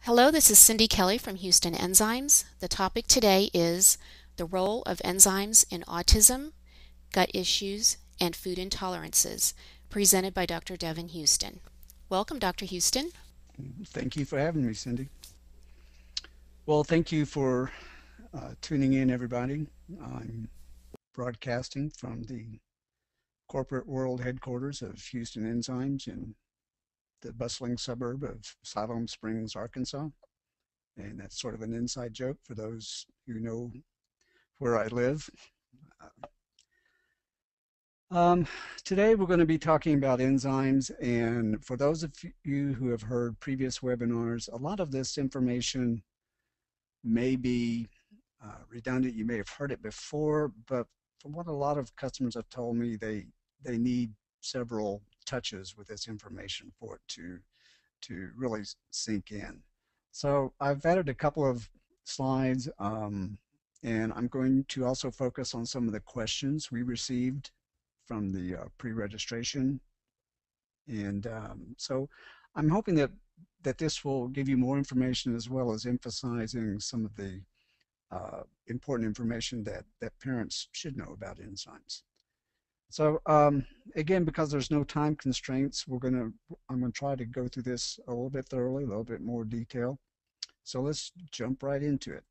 Hello, this is Cindy Kelly from Houston Enzymes. The topic today is the role of enzymes in autism, gut issues, and food intolerances, presented by Dr. Devin Houston. Welcome, Dr. Houston. Thank you for having me, Cindy. Well, thank you for tuning in, everybody. I'm broadcasting from the corporate world headquarters of Houston Enzymes in the bustling suburb of Siloam Springs, Arkansas. And that's sort of an inside joke for those who know where I live. Um, Today, we're going to be talking about enzymes. And for those of you who have heard previous webinars, a lot of this information may be redundant. You may have heard it before, but from what a lot of customers have told me, they need several touches with this information for it to really sink in. So I've added a couple of slides, and I'm going to also focus on some of the questions we received from the pre-registration. And so I'm hoping that this will give you more information as well as emphasizing some of the important information that parents should know about enzymes. So again, because there's no time constraints, I'm gonna try to go through this a little bit thoroughly, a little bit more detail. So let's jump right into it.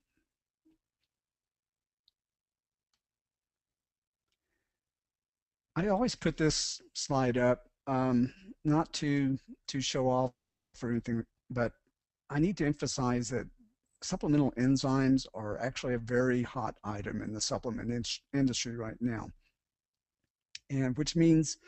I always put this slide up, not to show off or anything, but I need to emphasize that supplemental enzymes are actually a very hot item in the supplement industry right now, and which means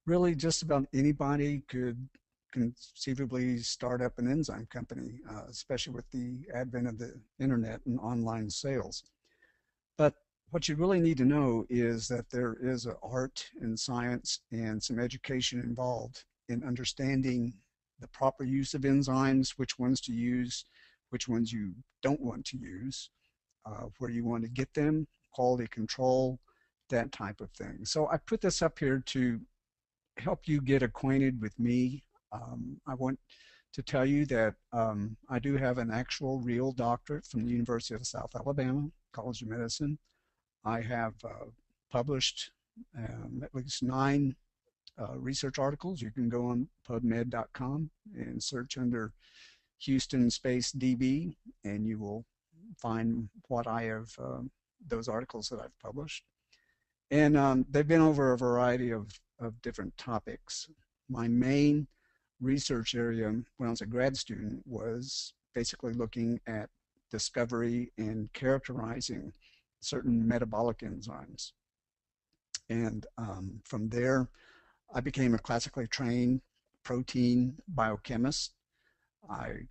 really just about anybody could conceivably start up an enzyme company, especially with the advent of the internet and online sales. But what you really need to know is that there is an art and science and some education involved in understanding the proper use of enzymes, which ones to use, which ones you don't want to use, where you want to get them, quality control, that type of thing. So I put this up here to help you get acquainted with me. I want to tell you that I do have an actual real doctorate from the University of South Alabama College of Medicine. I have published at least 9 research articles. You can go on pubmed.com and search under Houston space DB, and you will find what I have, those articles that I've published. And they've been over a variety of different topics. My main research area when I was a grad student was basically looking at discovery and characterizing certain metabolic enzymes. And from there, I became a classically trained protein biochemist. I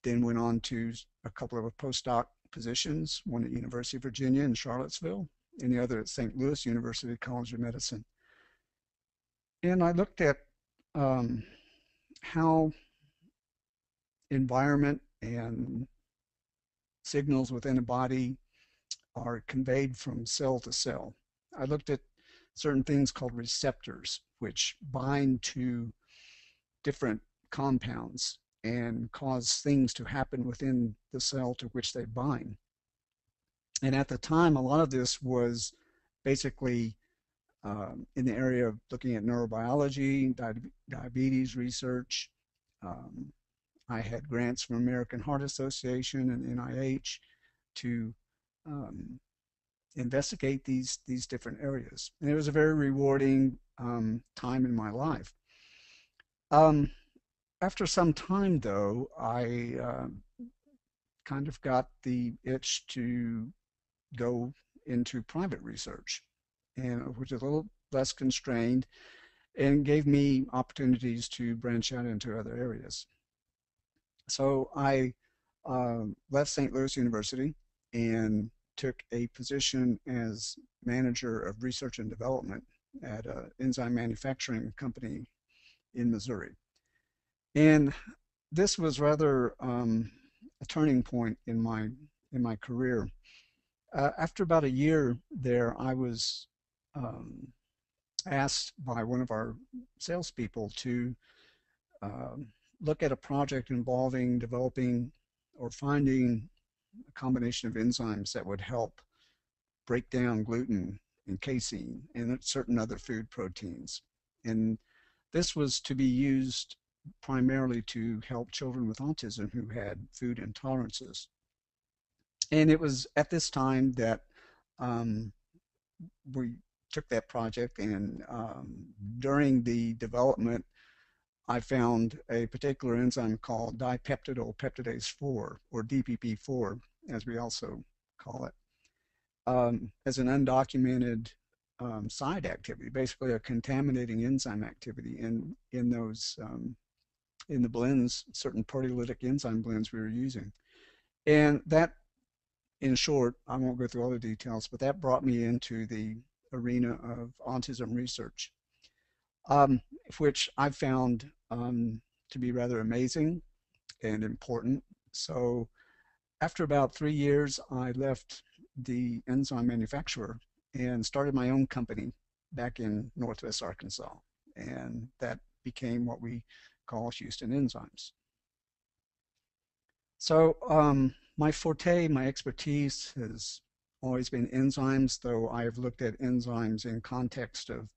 then went on to a couple of postdoc positions, one at University of Virginia in Charlottesville, and the other at St. Louis University College of Medicine. And I looked at how environment and signals within a body are conveyed from cell to cell. I looked at certain things called receptors, which bind to different compounds and cause things to happen within the cell to which they bind. And at the time, a lot of this was basically in the area of looking at neurobiology, diabetes research. Um, I had grants from American Heart Association and NIH to um, investigate these different areas. And it was a very rewarding time in my life. Um, After some time, though, I kind of got the itch to go into private research, and which is a little less constrained and gave me opportunities to branch out into other areas. So I left St. Louis University and took a position as manager of research and development at an enzyme manufacturing company in Missouri. And this was rather a turning point in my career. After about a year there, I was um, asked by one of our salespeople to um, look at a project involving developing or finding a combination of enzymes that would help break down gluten and casein and certain other food proteins. And this was to be used primarily to help children with autism who had food intolerances. And it was at this time that um, we took that project, and during the development, I found a particular enzyme called dipeptidyl peptidase 4, or DPP4, as we also call it, as an undocumented side activity, basically a contaminating enzyme activity in those in the blends, certain proteolytic enzyme blends we were using. And that, in short, I won't go through all the details, but that brought me into the arena of autism research, um, which I found to be rather amazing and important. So after about 3 years, I left the enzyme manufacturer and started my own company back in Northwest Arkansas. And that became what we call Houston Enzymes. So my forte, my expertise has always been enzymes, though I have looked at enzymes in context of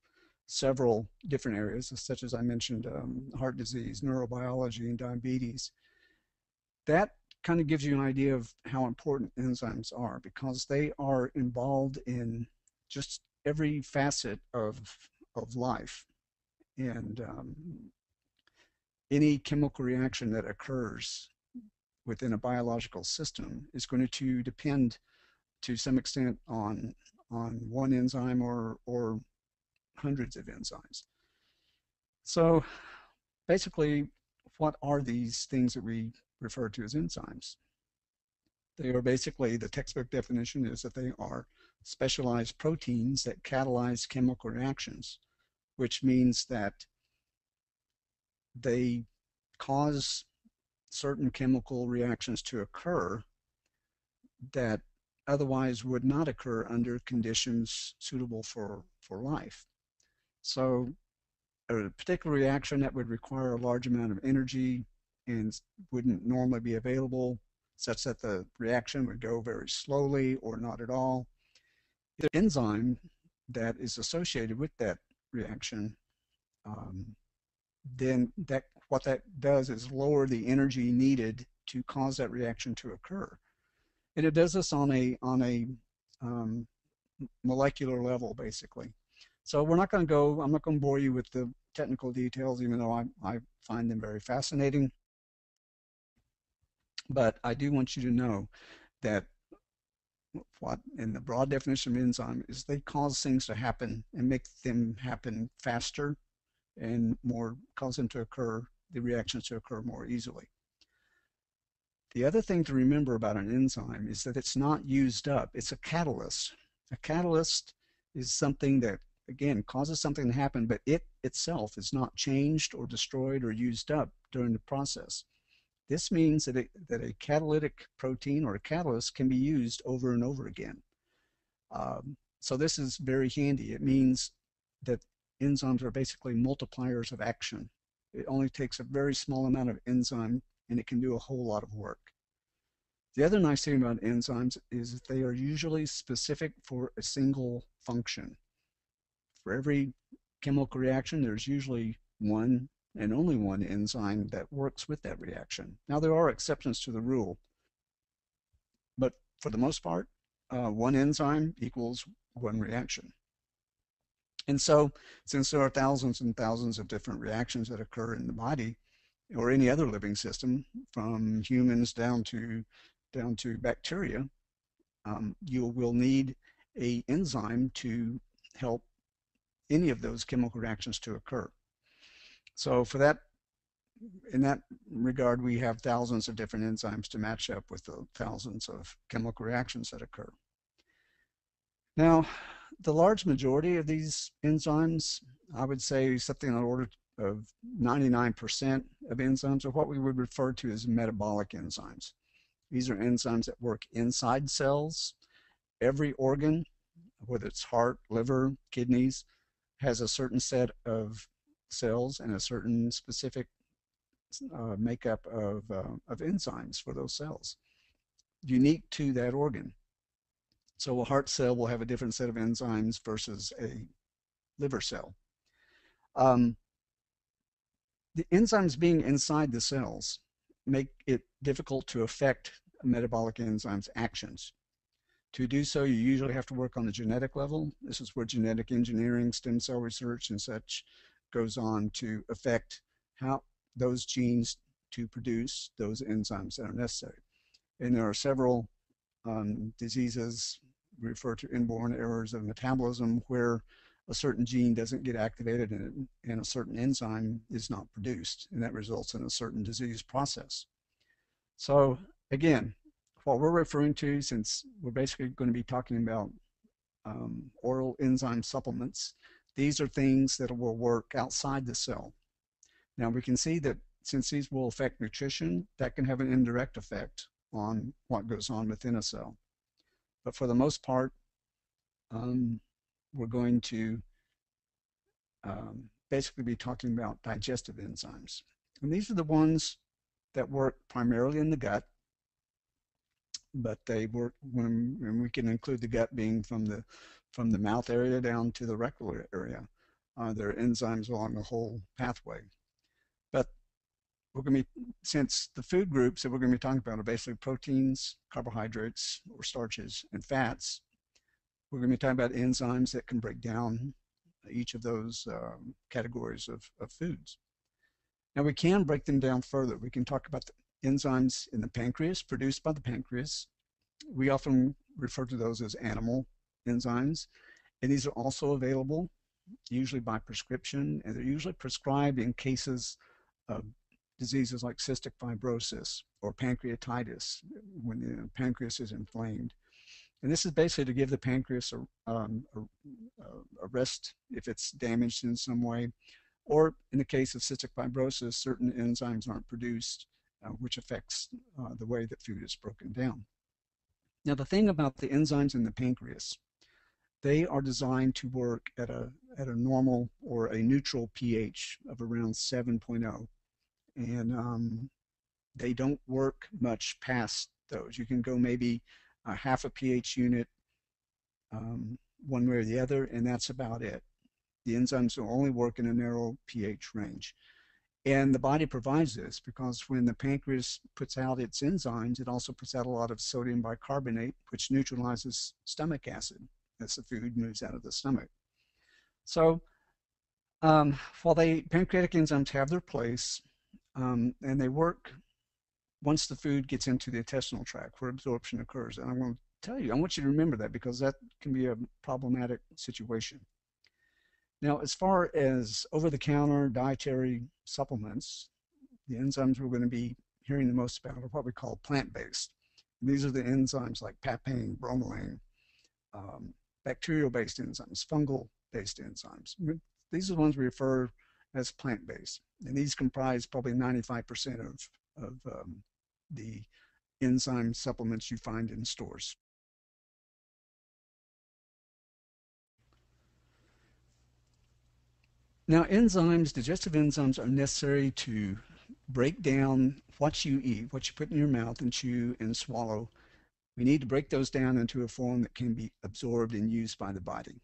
several different areas, such as I mentioned, heart disease, neurobiology, and diabetes. That kind of gives you an idea of how important enzymes are, because they are involved in just every facet of life. And any chemical reaction that occurs within a biological system is going to depend to some extent on one enzyme or hundreds of enzymes. So basically, what are these things that we refer to as enzymes? They are basically, the textbook definition is that they are specialized proteins that catalyze chemical reactions, which means that they cause certain chemical reactions to occur that otherwise would not occur under conditions suitable for life. So a particular reaction that would require a large amount of energy and wouldn't normally be available, such that the reaction would go very slowly or not at all. The enzyme that is associated with that reaction, then what that does is lower the energy needed to cause that reaction to occur. And it does this on a molecular level, basically. So we're not going to go, I'm not going to bore you with the technical details, even though I find them very fascinating. But I do want you to know that what in the broad definition of enzyme is they cause things to happen and make them happen faster and more, cause them to occur, the reactions to occur more easily. The other thing to remember about an enzyme is that it's not used up. It's a catalyst. A catalyst is something that, again, causes something to happen, but it itself is not changed or destroyed or used up during the process. This means that a catalytic protein or a catalyst can be used over and over again. So this is very handy. It means that enzymes are basically multipliers of action. It only takes a very small amount of enzyme and it can do a whole lot of work. The other nice thing about enzymes is that they are usually specific for a single function. For every chemical reaction, there's usually one and only one enzyme that works with that reaction. Now, there are exceptions to the rule, but for the most part, one enzyme equals one reaction. And so, since there are thousands and thousands of different reactions that occur in the body or any other living system, from humans down to bacteria, you will need an enzyme to help any of those chemical reactions to occur. So for that, in that regard, we have thousands of different enzymes to match up with the thousands of chemical reactions that occur. Now, the large majority of these enzymes, I would say something on the order of 99% of enzymes are what we would refer to as metabolic enzymes. These are enzymes that work inside cells. Every organ, whether it's heart, liver, kidneys, has a certain set of cells and a certain specific makeup of enzymes for those cells, unique to that organ. So a heart cell will have a different set of enzymes versus a liver cell. Um, the enzymes being inside the cells make it difficult to affect metabolic enzymes' actions. To do so, you usually have to work on the genetic level. This is where genetic engineering, stem cell research, and such goes on to affect how those genes to produce those enzymes that are necessary. And there are several diseases referred to inborn errors of metabolism where a certain gene doesn't get activated and a certain enzyme is not produced, and that results in a certain disease process. So again, what we're referring to, since we're basically going to be talking about oral enzyme supplements, these are things that will work outside the cell. Now we can see that since these will affect nutrition, that can have an indirect effect on what goes on within a cell. But for the most part, we're going to basically be talking about digestive enzymes. And these are the ones that work primarily in the gut, but they work when we can include the gut being from the mouth area down to the rectal area. There are enzymes along the whole pathway. But we're going to be, since the food groups that we're going to be talking about are basically proteins, carbohydrates, or starches, and fats, we're going to be talking about enzymes that can break down each of those categories of foods. Now we can break them down further. We can talk about the enzymes in the pancreas produced by the pancreas. We often refer to those as animal enzymes, and these are also available usually by prescription, and they're usually prescribed in cases of diseases like cystic fibrosis or pancreatitis when the pancreas is inflamed. And this is basically to give the pancreas a rest if it's damaged in some way, or in the case of cystic fibrosis, certain enzymes aren't produced, which affects the way that food is broken down. Now, the thing about the enzymes in the pancreas, they are designed to work at a normal or a neutral pH of around 7.0, and they don't work much past those. You can go maybe a half a pH unit one way or the other, and that's about it. The enzymes will only work in a narrow pH range. And the body provides this because when the pancreas puts out its enzymes, it also puts out a lot of sodium bicarbonate, which neutralizes stomach acid as the food moves out of the stomach. So while pancreatic enzymes have their place, and they work once the food gets into the intestinal tract where absorption occurs. And I'm going to tell you, I want you to remember that because that can be a problematic situation. Now, as far as over-the-counter dietary supplements, the enzymes we're going to be hearing the most about are what we call plant-based. These are the enzymes like papain, bromelain, bacterial-based enzymes, fungal-based enzymes. These are the ones we refer as plant-based, and these comprise probably 95% of the enzyme supplements you find in stores. Now, enzymes, digestive enzymes, are necessary to break down what you eat, what you put in your mouth and chew and swallow. We need to break those down into a form that can be absorbed and used by the body.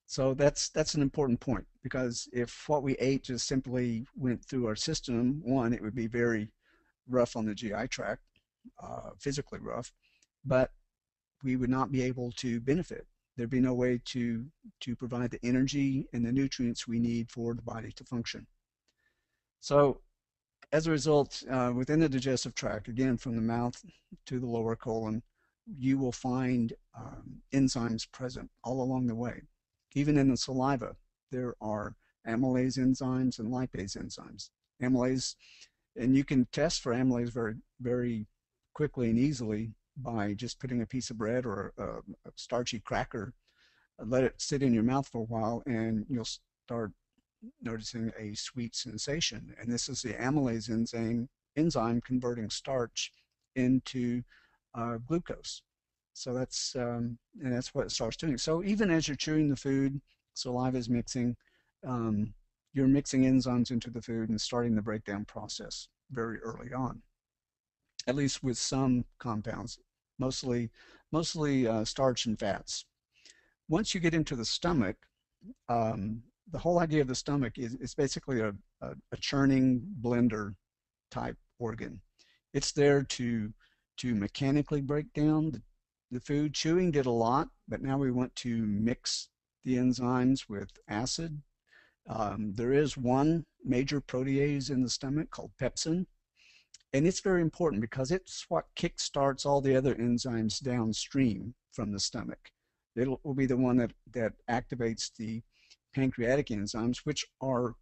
So that's an important point, because if what we ate just simply went through our system, one, it would be very rough on the GI tract, physically rough, but we would not be able to benefit. There'd be no way to provide the energy and the nutrients we need for the body to function. So as a result, within the digestive tract, again, from the mouth to the lower colon, you will find enzymes present all along the way. Even in the saliva, there are amylase enzymes and lipase enzymes. Amylase, and you can test for amylase very, very quickly and easily by just putting a piece of bread or a starchy cracker, let it sit in your mouth for a while, and you'll start noticing a sweet sensation. And this is the amylase enzyme converting starch into glucose. So and that's what it starts doing. So even as you're chewing the food, saliva is mixing, you're mixing enzymes into the food and starting the breakdown process very early on, at least with some compounds, mostly starch and fats. Once you get into the stomach, the whole idea of the stomach is basically a churning blender type organ. It's there to mechanically break down the food. Chewing did a lot, but now we want to mix the enzymes with acid. There is one major protease in the stomach called pepsin, and it's very important because it's what kickstarts all the other enzymes downstream from the stomach. It will be the one that activates the pancreatic enzymes, which are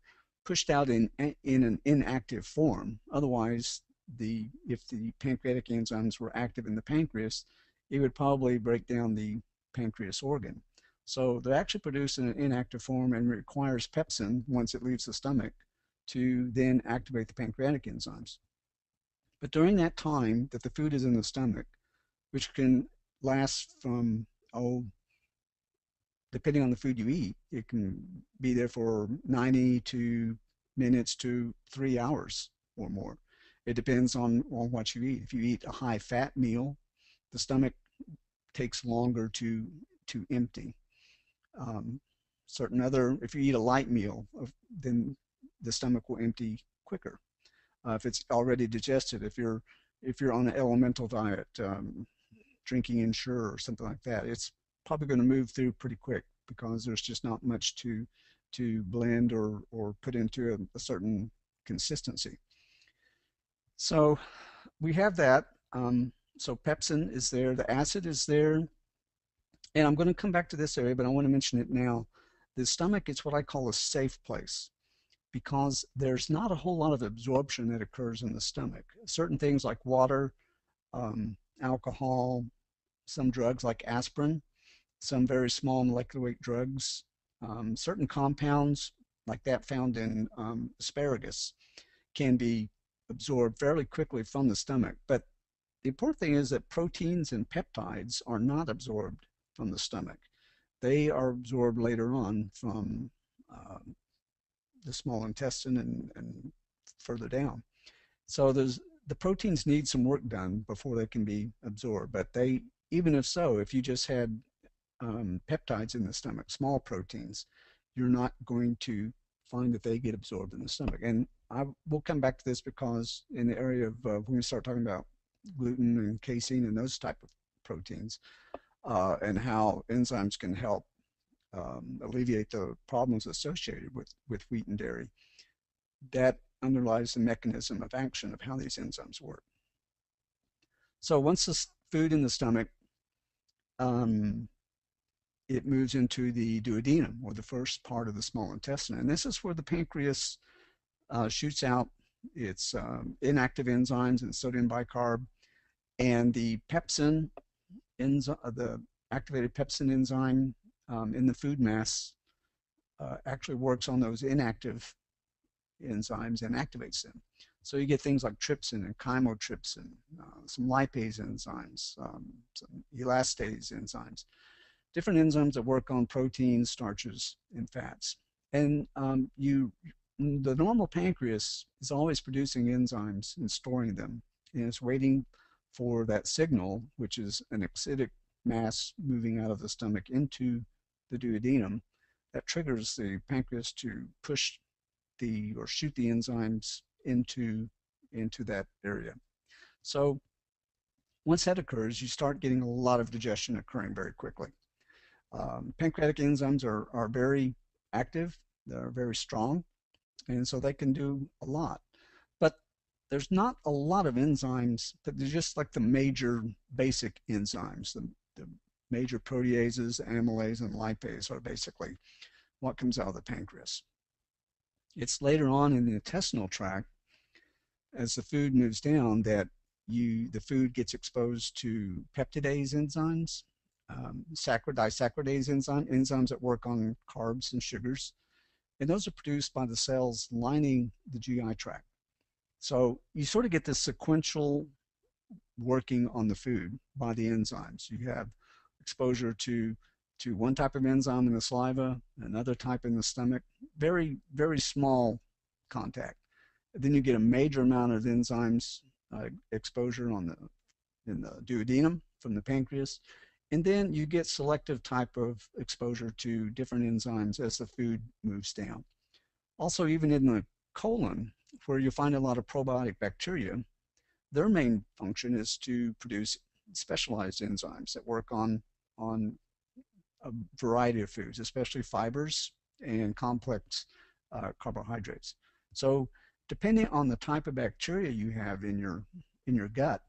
pushed out in an inactive form. Otherwise, if the pancreatic enzymes were active in the pancreas, it would probably break down the pancreas organ. So they're actually produced in an inactive form and requires pepsin once it leaves the stomach to then activate the pancreatic enzymes. But during that time that the food is in the stomach, which can last from, depending on the food you eat, it can be there for 90 minutes to 3 hours or more. It depends on what you eat. If you eat a high fat meal, the stomach takes longer to empty. If you eat a light meal, then the stomach will empty quicker. If it's already digested, if you're on an elemental diet, drinking Ensure or something like that, it's probably going to move through pretty quick because there's just not much to blend or put into a certain consistency. So we have that. So pepsin is there, the acid is there, and I'm going to come back to this area, but I want to mention it now. The stomach is what I call a safe place because there's not a whole lot of absorption that occurs in the stomach. Certain things like water, alcohol, some drugs like aspirin, some very small molecular weight drugs, certain compounds like that found in asparagus can be absorbed fairly quickly from the stomach. But the important thing is that proteins and peptides are not absorbed from the stomach. They are absorbed later on from the small intestine and further down. So the proteins need some work done before they can be absorbed. But even if so, if you just had peptides in the stomach, small proteins, you're not going to find that they get absorbed in the stomach. And I will come back to this because in the area of when we start talking about gluten and casein and those type of proteins and how enzymes can help alleviate the problems associated with wheat and dairy, that underlies the mechanism of action of how these enzymes work. So once the food in the stomach, it moves into the duodenum, or the first part of the small intestine. And this is where the pancreas shoots out its inactive enzymes and sodium bicarb. And the pepsin, the activated pepsin enzyme in the food mass actually works on those inactive enzymes and activates them. So you get things like trypsin and chymotrypsin, some lipase enzymes, some elastase enzymes, different enzymes that work on proteins, starches, and fats. And the normal pancreas is always producing enzymes and storing them, and it's waiting for that signal, which is an acidic mass moving out of the stomach into the duodenum, that triggers the pancreas to push or shoot the enzymes into that area. So once that occurs, you start getting a lot of digestion occurring very quickly. Pancreatic enzymes are very active, they're very strong, and so they can do a lot. But there's not a lot of enzymes, but they're just like the major basic enzymes. The major proteases, amylase, and lipase are basically what comes out of the pancreas. It's later on in the intestinal tract, as the food moves down, that the food gets exposed to peptidase enzymes, disaccharidase enzymes that work on carbs and sugars, and those are produced by the cells lining the GI tract. So you sort of get this sequential working on the food by the enzymes. You have exposure to to one type of enzyme in the saliva, another type in the stomach. Very, very small contact. Then you get a major amount of enzymes exposure in the duodenum from the pancreas. And then you get selective type of exposure to different enzymes as the food moves down. Also, even in the colon, where you find a lot of probiotic bacteria, their main function is to produce specialized enzymes that work on a variety of foods, especially fibers and complex carbohydrates. So depending on the type of bacteria you have in your gut,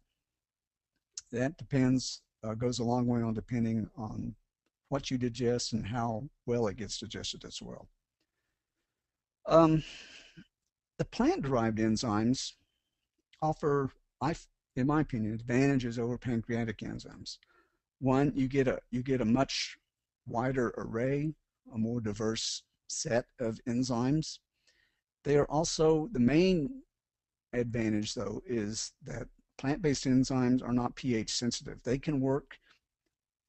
that depends goes a long way on depending on what you digest and how well it gets digested as well. Um, the plant-derived enzymes offer, in my opinion, advantages over pancreatic enzymes. One, you get a much wider array, a more diverse set of enzymes. They are also the main advantage, though, is that plant-based enzymes are not pH sensitive. They can work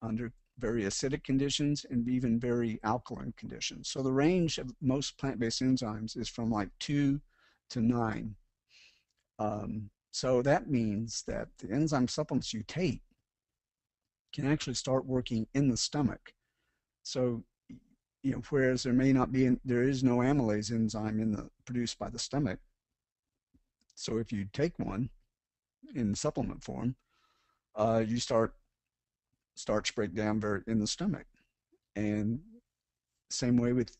under very acidic conditions and even very alkaline conditions. So the range of most plant-based enzymes is from like 2 to 9. So that means that the enzyme supplements you take can actually start working in the stomach. So, whereas there is no amylase enzyme produced by the stomach. So if you take one in supplement form, you start starch breakdown in the stomach. And same way with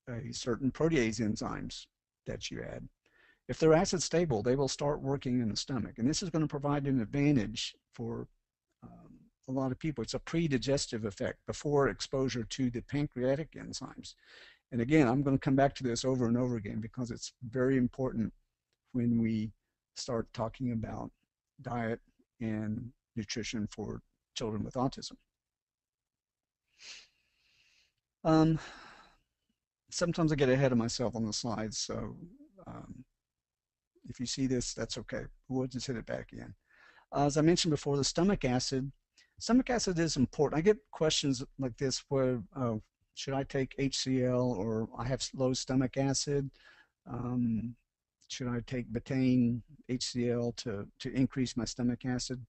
a certain protease enzymes that you add. If they're acid stable, they will start working in the stomach. And this is going to provide an advantage for a lot of people. It's a pre-digestive effect before exposure to the pancreatic enzymes. And again, I'm going to come back to this over and over again because it's very important when we start talking about diet and nutrition for children with autism. Sometimes I get ahead of myself on the slides, so if you see this, that's okay. We'll just hit it back again. As I mentioned before, the stomach acid is important. I get questions like this where should I take HCl, or I have low stomach acid? Should I take betaine HCl to increase my stomach acid?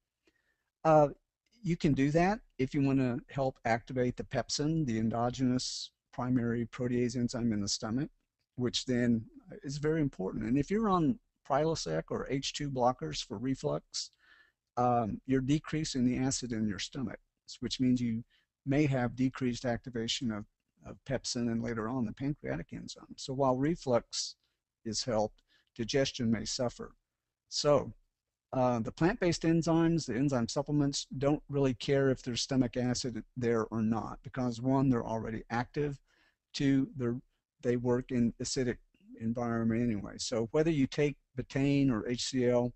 You can do that if you want to help activate the pepsin, the endogenous primary protease enzyme in the stomach, which then is very important. And if you're on Prilosec or H2 blockers for reflux, you're decreasing the acid in your stomach, which means you may have decreased activation of pepsin and later on the pancreatic enzyme. So while reflux is helped, digestion may suffer. So the plant-based enzymes, the enzyme supplements, don't really care if there's stomach acid there or not, because one, they're already active. Two, they work in acidic environment anyway. So whether you take betaine or HCl,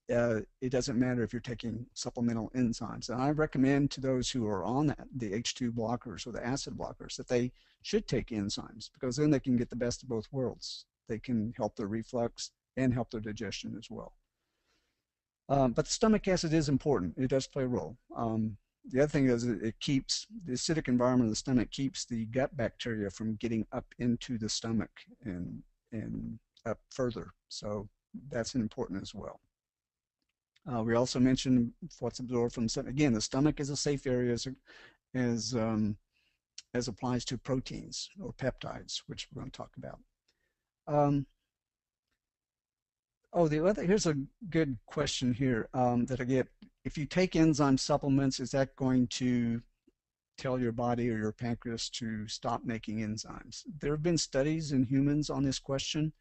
it doesn't matter if you're taking supplemental enzymes. And I recommend to those who are on the H2 blockers or the acid blockers that they should take enzymes, because then they can get the best of both worlds. They can help their reflux and help their digestion as well. But the stomach acid is important. It does play a role. The other thing is it keeps the acidic environment of the stomach keeps the gut bacteria from getting up into the stomach and up further. So that's important as well. We also mentioned what's absorbed from the stomach. Again, the stomach is a safe area as applies to proteins or peptides, which we're going to talk about. Here's a good question here that I get. If you take enzyme supplements, is that going to tell your body or your pancreas to stop making enzymes? There have been studies in humans on this question.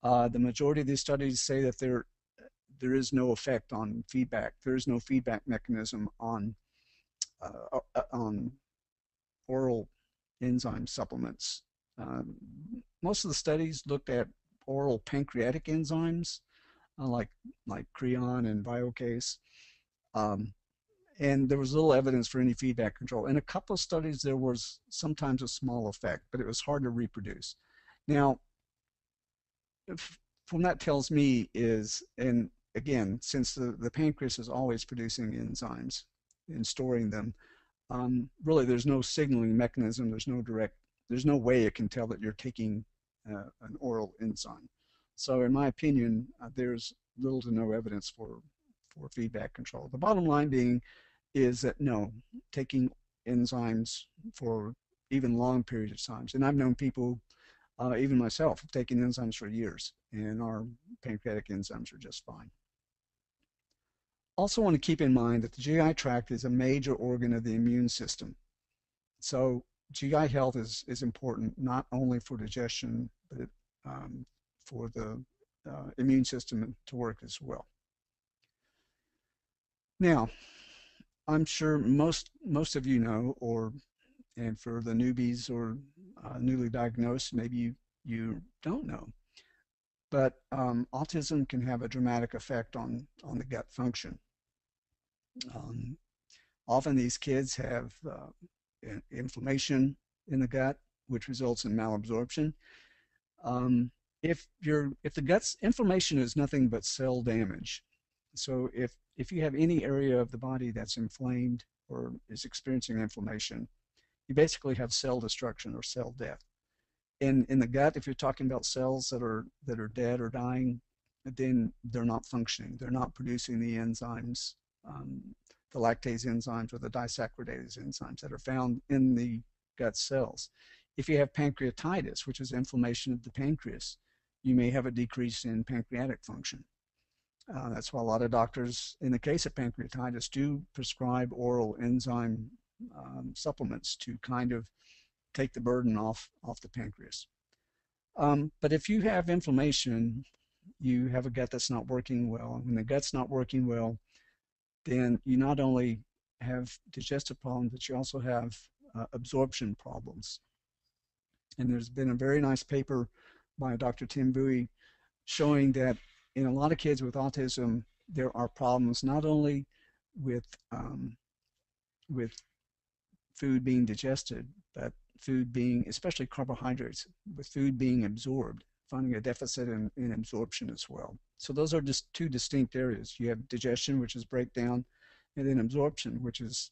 The majority of these studies say that there is no effect on feedback. There is no feedback mechanism on oral enzyme supplements. Most of the studies looked at oral pancreatic enzymes like Creon and Biocase, and there was little evidence for any feedback control. In a couple of studies, there was sometimes a small effect, but it was hard to reproduce. Now, from that tells me is, and again, since the pancreas is always producing enzymes and storing them, really there's no signaling mechanism. There's no way it can tell that you're taking an oral enzyme. So in my opinion, there's little to no evidence for feedback control. The bottom line being is that no, taking enzymes for even long periods of times, and I've known people, even myself, taking enzymes for years, and our pancreatic enzymes are just fine. Also want to keep in mind that the GI tract is a major organ of the immune system. So GI health is important not only for digestion, but for the immune system to work as well. Now, I'm sure most of you know, and for the newbies or newly diagnosed, maybe you don't know, but autism can have a dramatic effect on the gut function. Um, Often these kids have inflammation in the gut, which results in malabsorption. Um, if the gut's inflammation is nothing but cell damage, so if you have any area of the body that's inflamed or is experiencing inflammation, you basically have cell destruction or cell death. In the gut, if you're talking about cells that are dead or dying, then they're not functioning. They're not producing the enzymes, um, the lactase enzymes or the disaccharidase enzymes that are found in the gut cells. If you have pancreatitis, which is inflammation of the pancreas, you may have a decrease in pancreatic function. That's why a lot of doctors, in the case of pancreatitis, do prescribe oral enzyme supplements to kind of take the burden off the pancreas. But if you have inflammation, you have a gut that's not working well. And when the gut's not working well, then you not only have digestive problems, but you also have absorption problems. And there's been a very nice paper by Dr. Tim Bowie showing that in a lot of kids with autism, there are problems not only with with food being digested, but food being, especially carbohydrates, with food being absorbed, finding a deficit in absorption as well. So those are just two distinct areas. You have digestion, which is breakdown, and then absorption, which is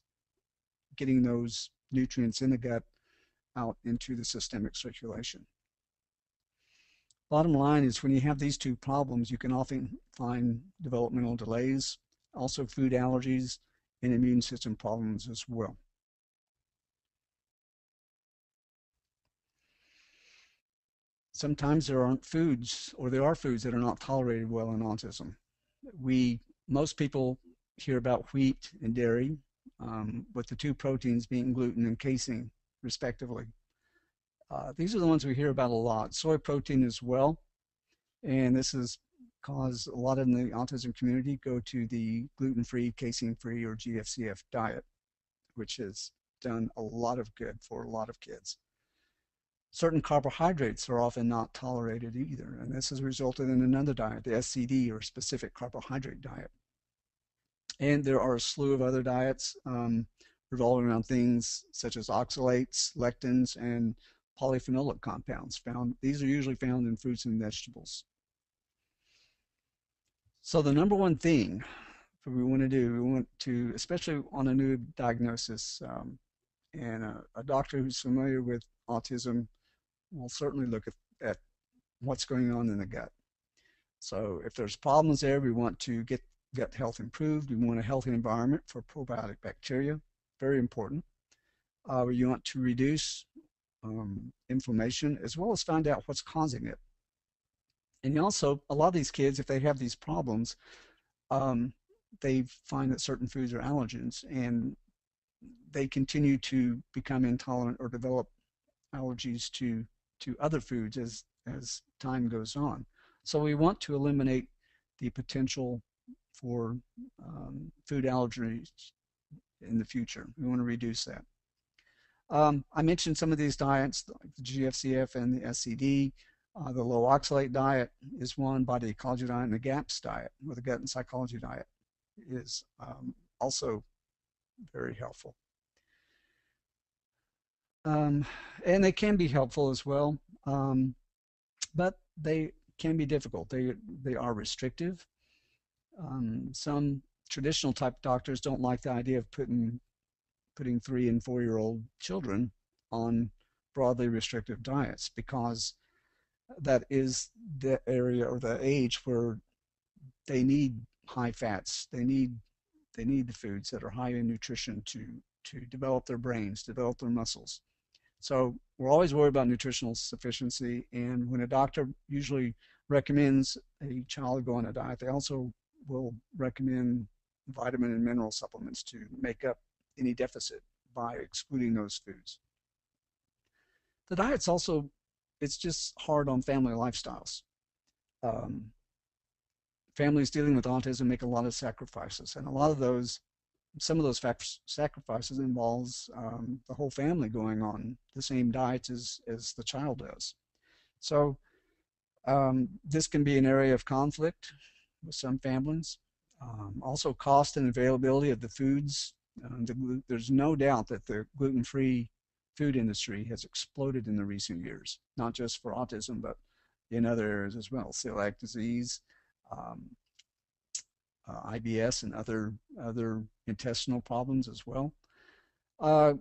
getting those nutrients in the gut out into the systemic circulation. Bottom line is when you have these two problems, you can often find developmental delays, also food allergies, and immune system problems as well. Sometimes there aren't foods, or there are foods that are not tolerated well in autism. Most people hear about wheat and dairy, with the two proteins being gluten and casein, respectively. These are the ones we hear about a lot. Soy protein as well, and this has caused a lot in the autism community go to the gluten-free, casein-free, or GFCF diet, which has done a lot of good for a lot of kids. Certain carbohydrates are often not tolerated either, and this has resulted in another diet, the SCD, or specific carbohydrate diet. And there are a slew of other diets revolving around things such as oxalates, lectins, and polyphenolic compounds found. These are usually found in fruits and vegetables. So the number one thing that we want to, especially on a new diagnosis, and a doctor who's familiar with autism will certainly look at what's going on in the gut. So if there's problems there, we want to get gut health improved. We want a healthy environment for probiotic bacteria, very important. We want to reduce inflammation as well as find out what's causing it. And also, a lot of these kids, if they have these problems, they find that certain foods are allergens, and they continue to become intolerant or develop allergies to other foods as time goes on. So we want to eliminate the potential for food allergies in the future. We want to reduce that. I mentioned some of these diets, like the GFCF and the SCD. The low oxalate diet is one, body ecology diet, and the GAPS diet, or the gut and psychology diet, is also very helpful. And they can be helpful as well, but they can be difficult. They are restrictive. Some traditional type doctors don't like the idea of putting putting 3 and 4-year-old children on broadly restrictive diets because that is the area or the age where they need high fats. They need the foods that are high in nutrition to develop their brains, develop their muscles. So we're always worried about nutritional sufficiency, and when a doctor usually recommends a child go on a diet, they also will recommend vitamin and mineral supplements to make up any deficit by excluding those foods. The diet's also, it's just hard on family lifestyles. Um, Families dealing with autism make a lot of sacrifices, and a lot of those, some of those sacrifices involves the whole family going on the same diets as the child does. So this can be an area of conflict with some families. Also, cost and availability of the foods. There's no doubt that the gluten-free food industry has exploded in the recent years, not just for autism, but in other areas as well. Celiac disease, um, IBS, and other intestinal problems as well. Uh,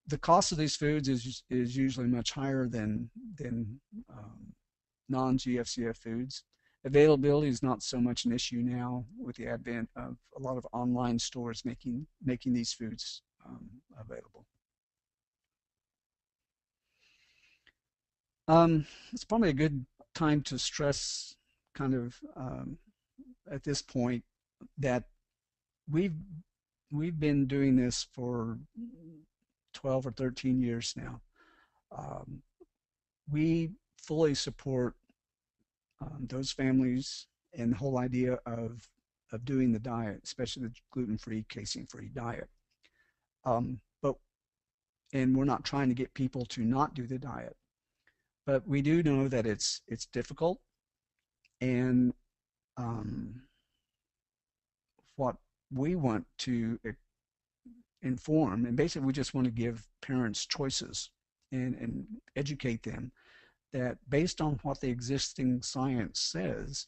the cost of these foods is usually much higher than non-GFCF foods. Availability is not so much an issue now with the advent of a lot of online stores making these foods available. It's probably a good time to stress kind of at this point that we've we've been doing this for 12 or 13 years now. Um, we fully support those families and the whole idea of doing the diet, especially the gluten-free, casein-free diet. But and we're not trying to get people to not do the diet, but we do know that it's difficult, and um, what we want to inform, and basically we just want to give parents choices and educate them that based on what the existing science says,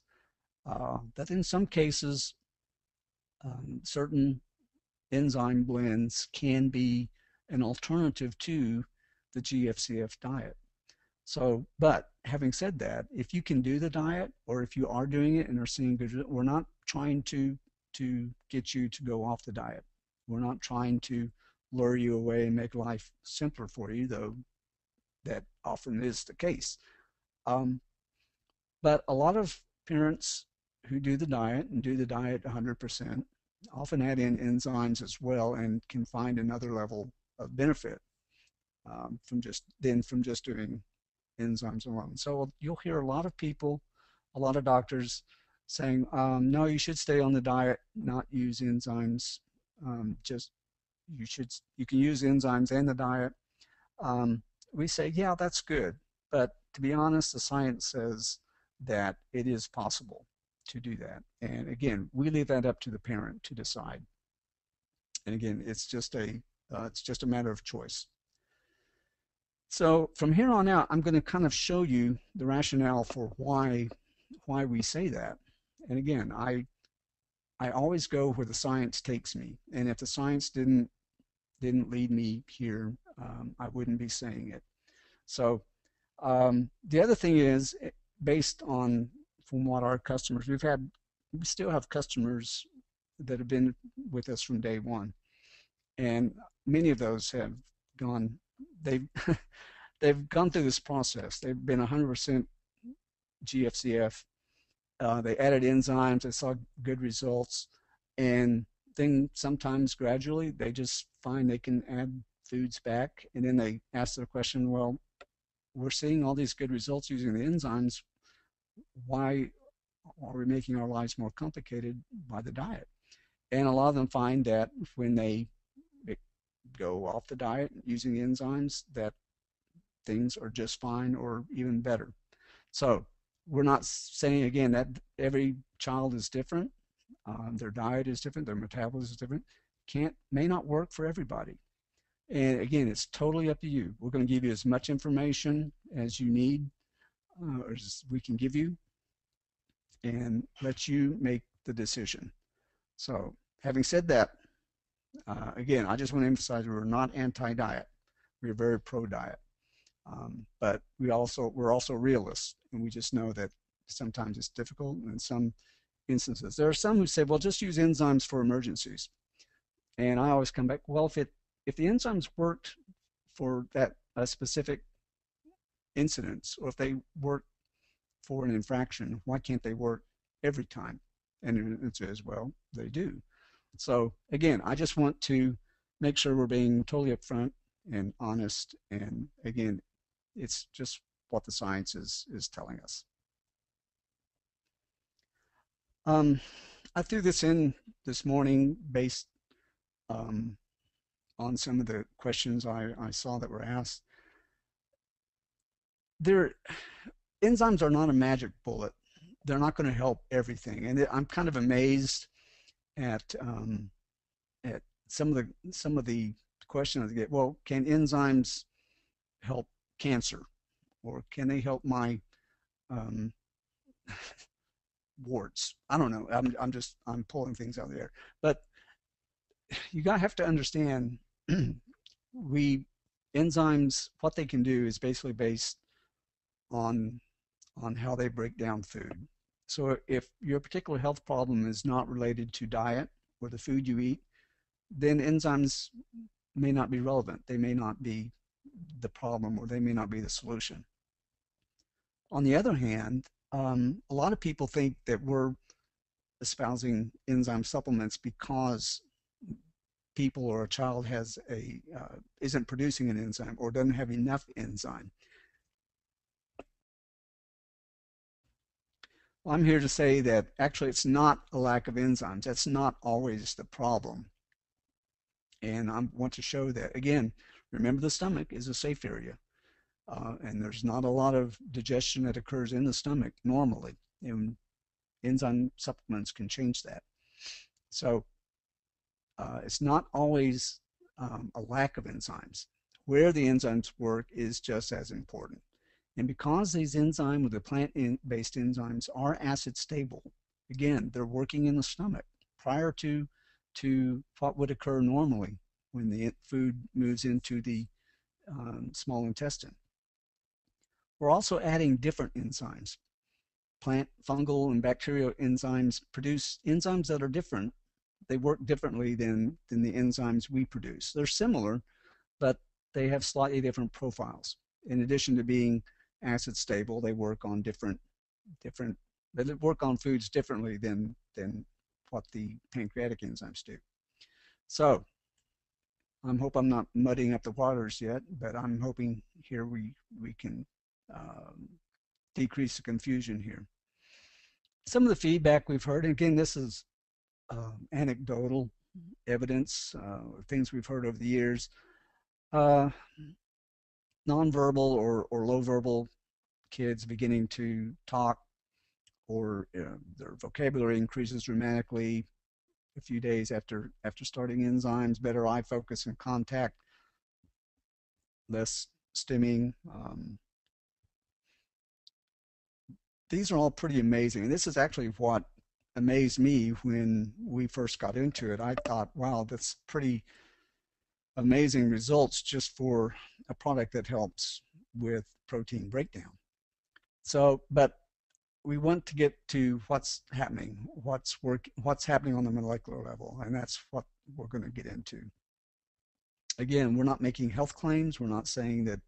that in some cases, certain enzyme blends can be an alternative to the GFCF diet. So, but having said that, if you can do the diet, or if you are doing it and are seeing good results, we're not trying to get you to go off the diet. We're not trying to lure you away and make life simpler for you, though that often is the case. Um, but a lot of parents who do the diet and do the diet 100% often add in enzymes as well and can find another level of benefit from just doing enzymes alone. So you'll hear a lot of people, a lot of doctors saying, no, you should stay on the diet, not use enzymes. Just you can use enzymes and the diet. Um, we say, yeah, that's good. But to be honest, the science says that it is possible to do that. And again, we leave that up to the parent to decide. And again, it's just a matter of choice. So from here on out, I'm going to kind of show you the rationale for why we say that. And again, I always go where the science takes me. And if the science didn't lead me here, I wouldn't be saying it. So the other thing is, based on from what our customers, we still have customers that have been with us from day one, and many of those have gone, they've they've gone through this process. They've been 100% GFCF. They added enzymes. They saw good results, and then sometimes gradually they just find they can add foods back, and then they ask the question, well, we're seeing all these good results using the enzymes. Why are we making our lives more complicated by the diet? And a lot of them find that when they go off the diet using the enzymes, that things are just fine or even better. So we're not saying, again, that every child is different. Their diet is different. Their metabolism is different. May not work for everybody. And again, it's totally up to you. We're going to give you as much information as you need, or as we can give you, and let you make the decision. So having said that, Again, I just want to emphasize we're not anti-diet. We're very pro-diet. But we're also realists, and we just know that sometimes it's difficult, and in some instances there are some who say, well, just use enzymes for emergencies. And I always come back, well, if the enzymes worked for that a specific incidence, or if they work for an infraction, why can't they work every time? And it says, well, they do. So again, I just want to make sure we're being totally upfront and honest. And again, it's just what the science is telling us. Um, I threw this in this morning based um, on some of the questions I saw that were asked. There, enzymes are not a magic bullet. They're not going to help everything, and I'm kind of amazed at at some of the questions I get. Well, can enzymes help cancer, or can they help my um, warts? I don't know. I'm pulling things out of the air, but you gotta have to understand we enzymes, what they can do is basically based on how they break down food. So if your particular health problem is not related to diet or the food you eat, then enzymes may not be relevant. They may not be the problem, or they may not be the solution. On the other hand, a lot of people think that we're espousing enzyme supplements because people or a child has a isn't producing an enzyme or doesn't have enough enzyme. Well, I'm here to say that actually it's not a lack of enzymes. That's not always the problem. And I want to show that. Again, remember the stomach is a safe area. And there's not a lot of digestion that occurs in the stomach normally. And enzyme supplements can change that. So it's not always a lack of enzymes. Where the enzymes work is just as important. And because these enzymes, the plant-based enzymes, are acid stable, again, they're working in the stomach prior to what would occur normally when the food moves into the small intestine. We're also adding different enzymes. Plant, fungal, and bacterial enzymes produce enzymes that are different. They work differently than the enzymes we produce. They're similar, but they have slightly different profiles. In addition to being acid stable, they work on they work on foods differently than what the pancreatic enzymes do. So I hope I'm not muddying up the waters yet, but I'm hoping here we can decrease the confusion here. Some of the feedback we've heard, and again, this is anecdotal evidence, things we've heard over the years. Uh, Nonverbal or low verbal kids beginning to talk, or their vocabulary increases dramatically a few days after starting enzymes, better eye focus and contact, less stimming. These are all pretty amazing. And this is actually what amazed me when we first got into it. I thought, wow, that's pretty amazing results just for a product that helps with protein breakdown. So, but we want to get to what's happening, what's happening on the molecular level, and that's what we're going to get into. Again, we're not making health claims. We're not saying that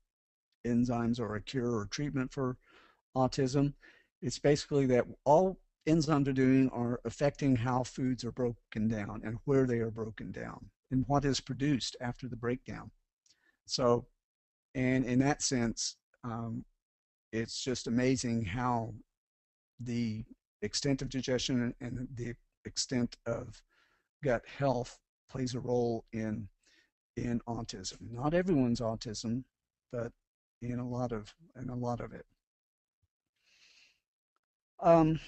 enzymes are a cure or treatment for autism. It's basically that all enzymes are doing are affecting how foods are broken down and where they are broken down and what is produced after the breakdown. So, and in that sense, it's just amazing how the extent of digestion and the extent of gut health plays a role in autism. Not everyone's autism, but in a lot of it. Um,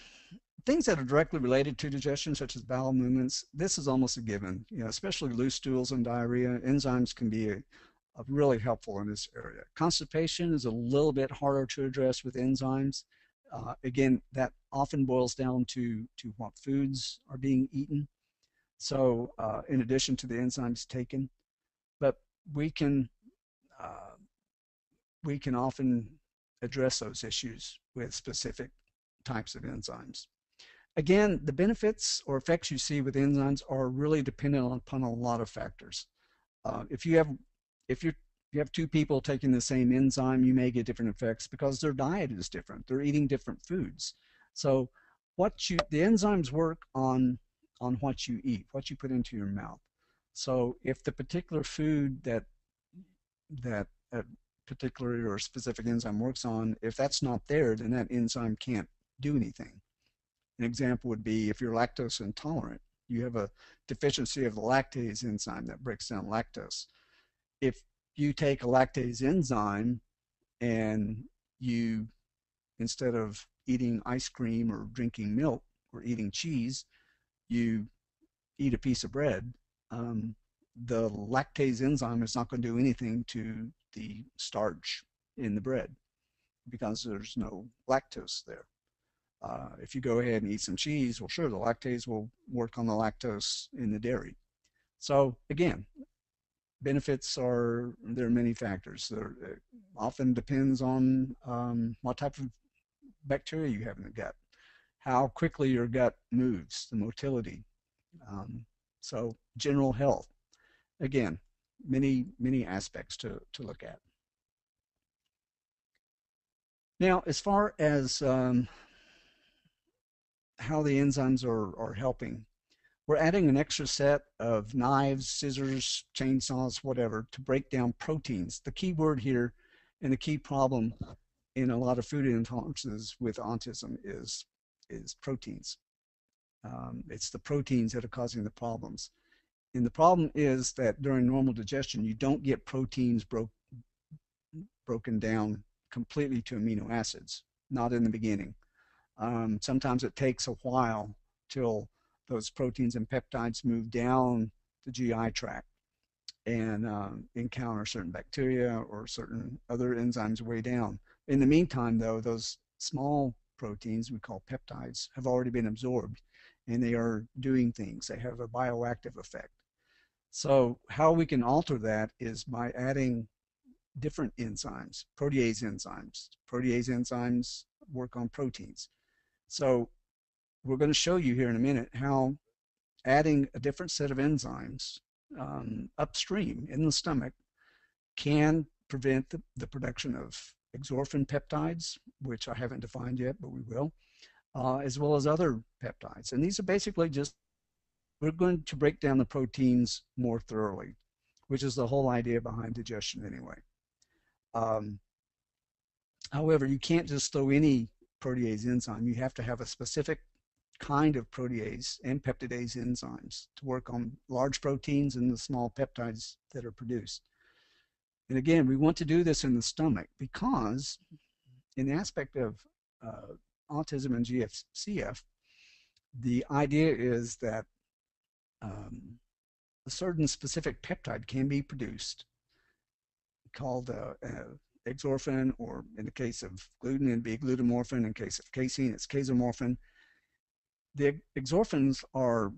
Things that are directly related to digestion, such as bowel movements, this is almost a given. You know, especially loose stools and diarrhea, enzymes can be really helpful in this area. Constipation is a little bit harder to address with enzymes. Again, that often boils down to what foods are being eaten. So in addition to the enzymes taken, but we can uh, we can often address those issues with specific types of enzymes. Again, the benefits or effects you see with enzymes are really dependent upon a lot of factors. If you have if you have two people taking the same enzyme, you may get different effects because their diet is different. They're eating different foods. So the enzymes work on what you eat, what you put into your mouth. So if the particular food that a particular or specific enzyme works on, if that's not there, then that enzyme can't do anything. An example would be if you're lactose intolerant, you have a deficiency of the lactase enzyme that breaks down lactose. If you take a lactase enzyme and you, instead of eating ice cream or drinking milk or eating cheese, you eat a piece of bread, the lactase enzyme is not going to do anything to the starch in the bread because there's no lactose there. If you go ahead and eat some cheese, well, sure, the lactase will work on the lactose in the dairy. So again, benefits are there are many factors. It often depends on what type of bacteria you have in the gut, how quickly your gut moves, the motility. Um, so general health. Again, many aspects to look at. Now, as far as how the enzymes are helping, we're adding an extra set of knives, scissors, chainsaws, whatever, to break down proteins. The key word here and the key problem in a lot of food intolerances with autism is proteins. It's the proteins that are causing the problems. And the problem is that during normal digestion, you don't get proteins broken down completely to amino acids, not in the beginning. Sometimes it takes a while till those proteins and peptides move down the GI tract and encounter certain bacteria or certain other enzymes way down. In the meantime, though, those small proteins we call peptides have already been absorbed and they are doing things. They have a bioactive effect. So how we can alter that is by adding different enzymes, protease enzymes. Protease enzymes work on proteins. So we're going to show you here in a minute how adding a different set of enzymes upstream in the stomach can prevent the production of exorphin peptides, which I haven't defined yet, but we will, as well as other peptides. And these are basically just, we're going to break down the proteins more thoroughly, which is the whole idea behind digestion anyway. Um, However, you can't just throw any protease enzyme. You have to have a specific kind of protease and peptidase enzymes to work on large proteins and the small peptides that are produced. And again, we want to do this in the stomach because in the aspect of autism and GFCF, the idea is that a certain specific peptide can be produced called exorphin, or in the case of gluten, it'd be glutamorphin. In case of casein, it's casomorphin. The exorphins are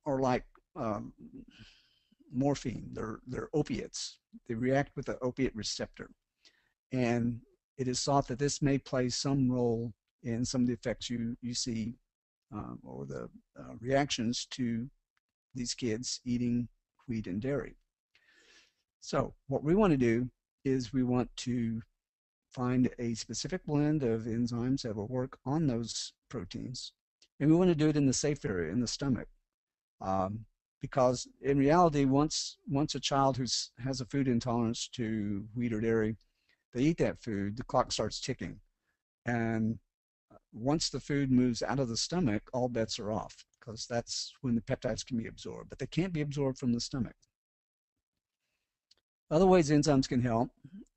like morphine. They're opiates. They react with the opiate receptor, and it is thought that this may play some role in some of the effects you see or the reactions to these kids eating wheat and dairy. So what we want to do is we want to find a specific blend of enzymes that will work on those proteins. And we want to do it in the safe area, in the stomach. Um, because in reality, once a child who has a food intolerance to wheat or dairy, they eat that food, the clock starts ticking. And once the food moves out of the stomach, all bets are off because that's when the peptides can be absorbed, but they can't be absorbed from the stomach. Other ways enzymes can help,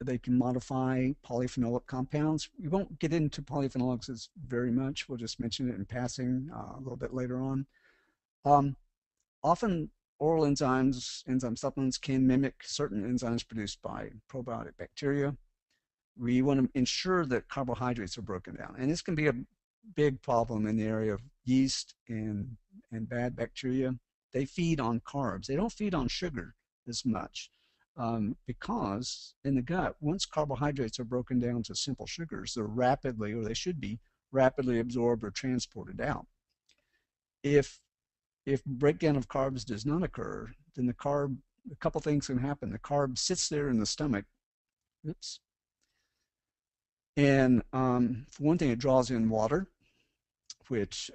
they can modify polyphenolic compounds. We won't get into polyphenolics very much. We'll just mention it in passing a little bit later on. Often oral enzymes, enzyme supplements can mimic certain enzymes produced by probiotic bacteria. We want to ensure that carbohydrates are broken down. And this can be a big problem in the area of yeast and bad bacteria. they feed on carbs. They don't feed on sugar as much because in the gut, once carbohydrates are broken down to simple sugars, they're rapidly, or they should be, rapidly absorbed or transported out. If if breakdown of carbs does not occur, then a couple things can happen. The carb sits there in the stomach, oops, and for one thing, it draws in water, which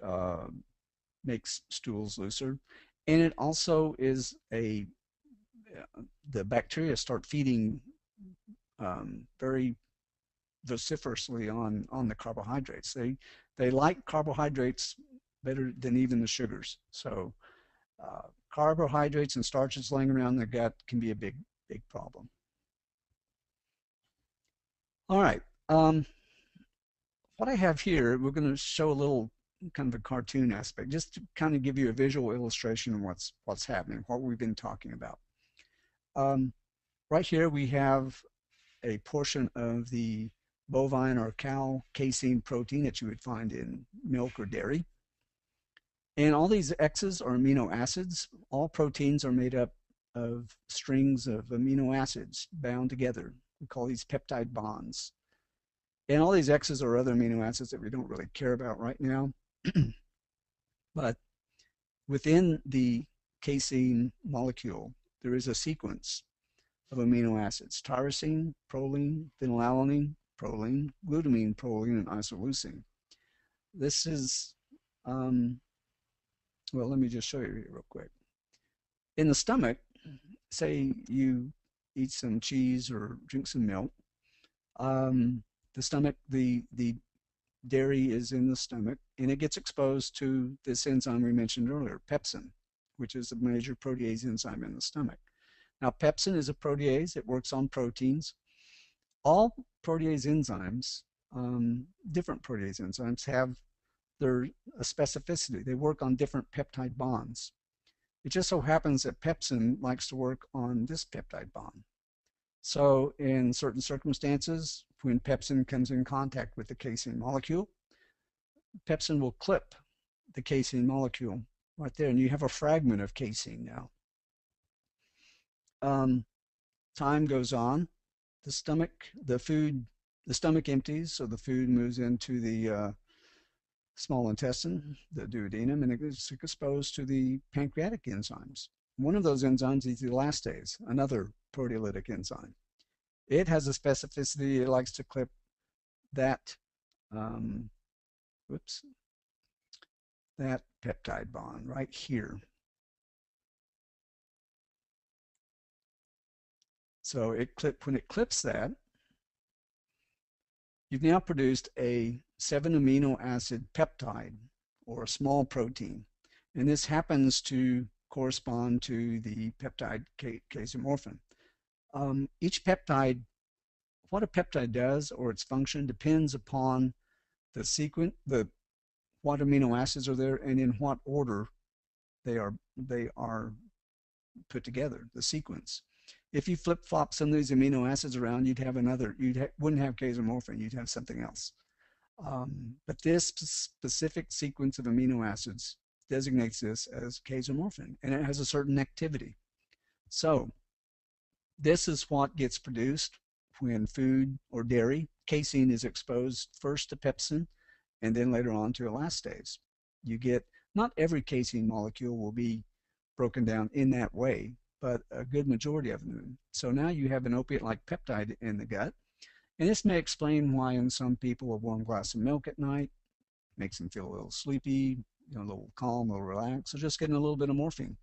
makes stools looser, and it also is the bacteria start feeding very vociferously on the carbohydrates. They like carbohydrates better than even the sugars. So carbohydrates and starches laying around the gut can be a big problem. All right. What I have here, we're going to show a little kind of a cartoon aspect, just to kind of give you a visual illustration of what's happening, what we've been talking about. Right here we have a portion of the bovine or cow casein protein that you would find in milk or dairy. And all these X's are amino acids. All proteins are made up of strings of amino acids bound together. We call these peptide bonds. And all these X's are other amino acids that we don't really care about right now. But within the casein molecule, there is a sequence of amino acids: tyrosine, proline, phenylalanine, proline, glutamine, proline, and isoleucine. This is, well, let me just show you here real quick. In the stomach, say you eat some cheese or drink some milk, the stomach, the dairy is in the stomach, and it gets exposed to this enzyme we mentioned earlier, pepsin, which is a major protease enzyme in the stomach. Now, pepsin is a protease. It works on proteins. All protease enzymes, different protease enzymes, have their specificity. They work on different peptide bonds. It just so happens that pepsin likes to work on this peptide bond. So in certain circumstances, when pepsin comes in contact with the casein molecule, pepsin will clip the casein molecule right there, and you have a fragment of casein now. Time goes on, the stomach empties, so the food moves into the small intestine, the duodenum, and it gets exposed to the pancreatic enzymes. One of those enzymes is the elastase, another proteolytic enzyme. It has a specificity. It likes to clip that, that peptide bond right here. So when it clips that, you've now produced a 7 amino acid peptide, or a small protein. And this happens to correspond to the peptide casomorphin. Each peptide, what a peptide does or its function depends upon the sequence, what amino acids are there, and in what order they are put together, the sequence. If you flip-flop some of these amino acids around, you'd have another, wouldn't have casomorphin, you'd have something else. But this specific sequence of amino acids designates this as casomorphin, and it has a certain activity. So this is what gets produced when food or dairy, casein, is exposed first to pepsin and then later on to elastase. You get, not every casein molecule will be broken down in that way, but a good majority of them. So now you have an opiate-like peptide in the gut, and this may explain why in some people a warm glass of milk at night makes them feel a little sleepy, a little calm, a little relaxed, or just getting a little bit of morphine.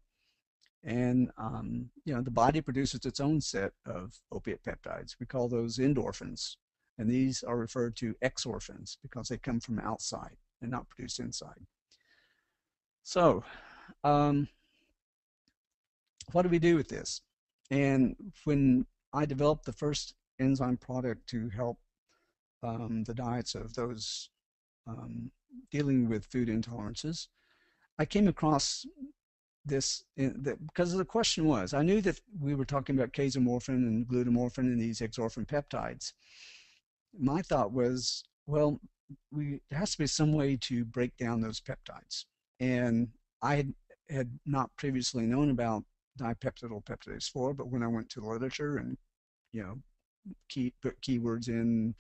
And the body produces its own set of opiate peptides. We call those endorphins, and these are referred to exorphins because they come from outside and not produced inside. So what do we do with this? And when I developed the first enzyme product to help the diets of those dealing with food intolerances, I came across this because the question was, I knew that we were talking about casomorphin and glutamorphin and these exorphin peptides. My thought was, well, there has to be some way to break down those peptides. And I had not previously known about dipeptidyl peptidase 4, but when I went to the literature and you know put keywords in,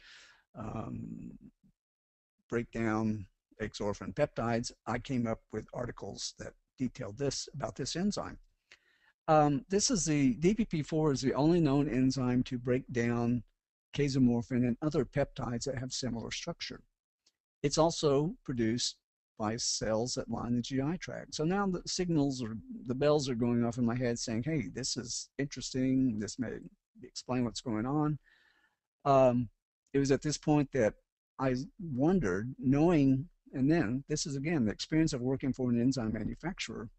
um, break down exorphin peptides, I came up with articles that detailed this about this enzyme. This is the DPP4 is the only known enzyme to break down casomorphin and other peptides that have similar structure. It's also produced by cells that line the GI tract. So now the signals or the bells are going off in my head saying, hey, this is interesting. This may explain what's going on. It was at this point that I wondered, knowing, and then this is again the experience of working for an enzyme manufacturer.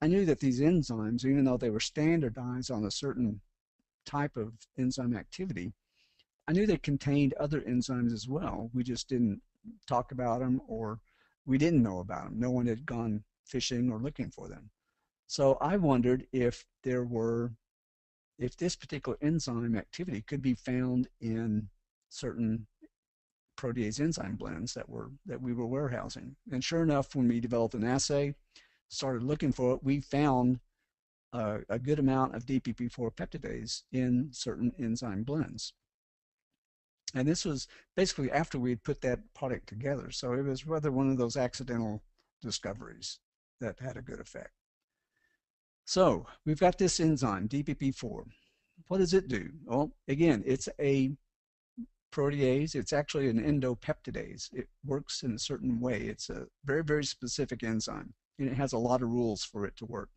I knew that these enzymes, even though they were standardized on a certain type of enzyme activity, I knew they contained other enzymes as well. We just didn't talk about them, or we didn't know about them. No one had gone fishing or looking for them. So I wondered if this particular enzyme activity could be found in certain protease enzyme blends that we were warehousing. And sure enough, when we developed an assay, started looking for it, we found a good amount of DPP4 peptidase in certain enzyme blends. And this was basically after we had put that product together. So it was rather one of those accidental discoveries that had a good effect. So we've got this enzyme, DPP4. What does it do? Well, again, it's a protease. It's actually an endopeptidase. It works in a certain way. It's a very, very specific enzyme, and it has a lot of rules for it to work.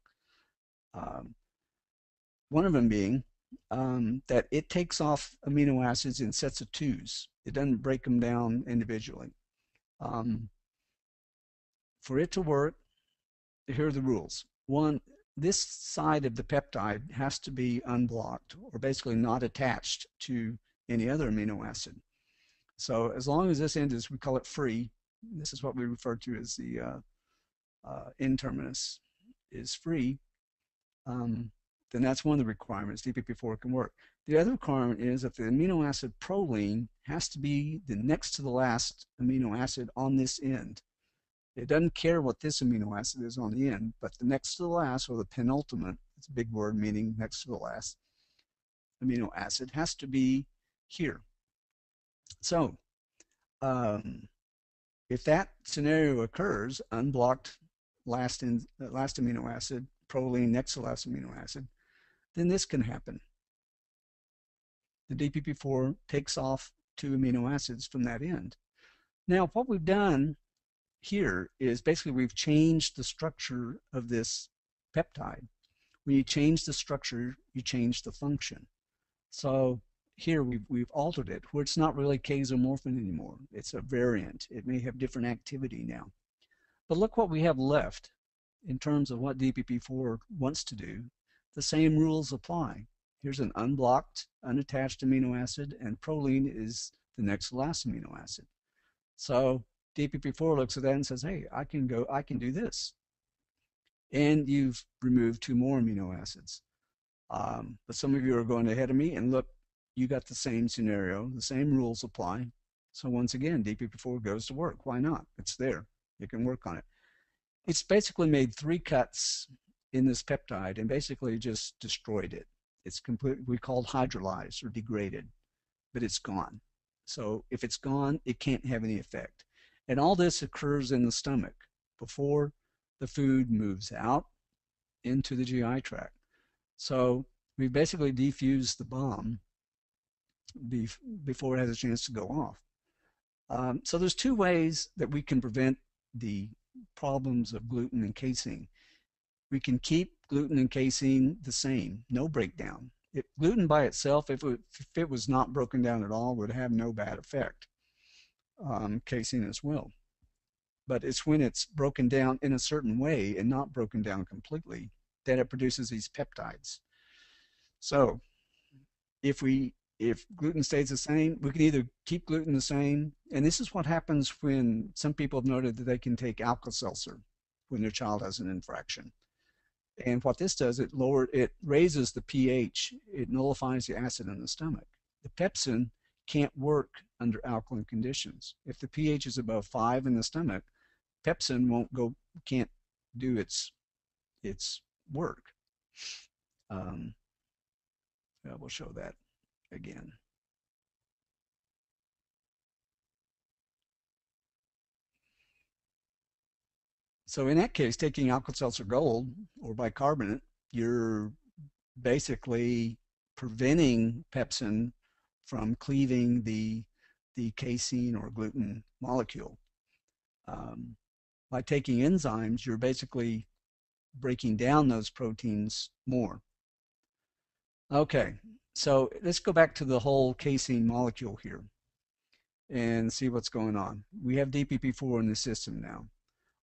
One of them being that it takes off amino acids in sets of twos. It doesn't break them down individually. For it to work, here are the rules. One, this side of the peptide has to be unblocked, or basically not attached to any other amino acid. So as long as this end is, we call it free, this is what we refer to as the N-terminus is free, then that's one of the requirements. DPP4 can work. The other requirement is that the amino acid proline has to be the next to the last amino acid on this end. It doesn't care what this amino acid is on the end, but the next to the last, or the penultimate, it's a big word meaning next to the last amino acid, has to be here. So if that scenario occurs, unblocked last amino acid, proline next to last amino acid, then this can happen. The DPP4 takes off two amino acids from that end. Now, what we've done here is basically we've changed the structure of this peptide. When you change the structure, you change the function. So here we've altered it where it's not really casomorphin anymore. It's a variant. It may have different activity now. But look what we have left in terms of what DPP4 wants to do. The same rules apply. Here's an unblocked, unattached amino acid, and proline is the next to last amino acid. So DPP4 looks at that and says, hey, I can do this. And you've removed two more amino acids. But some of you are going ahead of me, and look, you got the same scenario, the same rules apply. So once again, DPP4 goes to work. Why not? It's there. You can work on it. It's basically made three cuts in this peptide and basically just destroyed it. It's completely, we called hydrolyzed or degraded, but it's gone. So if it's gone, it can't have any effect. And all this occurs in the stomach before the food moves out into the GI tract. So we basically defused the bomb before it has a chance to go off. So there's two ways that we can prevent the problems of gluten and casein. We can keep gluten and casein the same, no breakdown. Gluten by itself, if it was not broken down at all, would have no bad effect. Casein as well. But it's when it's broken down in a certain way and not broken down completely that it produces these peptides. So if gluten stays the same, we can either keep gluten the same, and this is what happens when some people have noted that they can take Alka-Seltzer when their child has an infraction. And what this does, it raises the pH, it nullifies the acid in the stomach. The pepsin can't work under alkaline conditions. If the pH is above 5 in the stomach, pepsin can't do its its work. Um, we'll show that again. So in that case, taking Alka-Seltzer Gold or bicarbonate, you're basically preventing pepsin from cleaving the casein or gluten molecule. Um, by taking enzymes, you're basically breaking down those proteins more. Okay, so let's go back to the whole casein molecule here and see what's going on. We have DPP4 in the system now.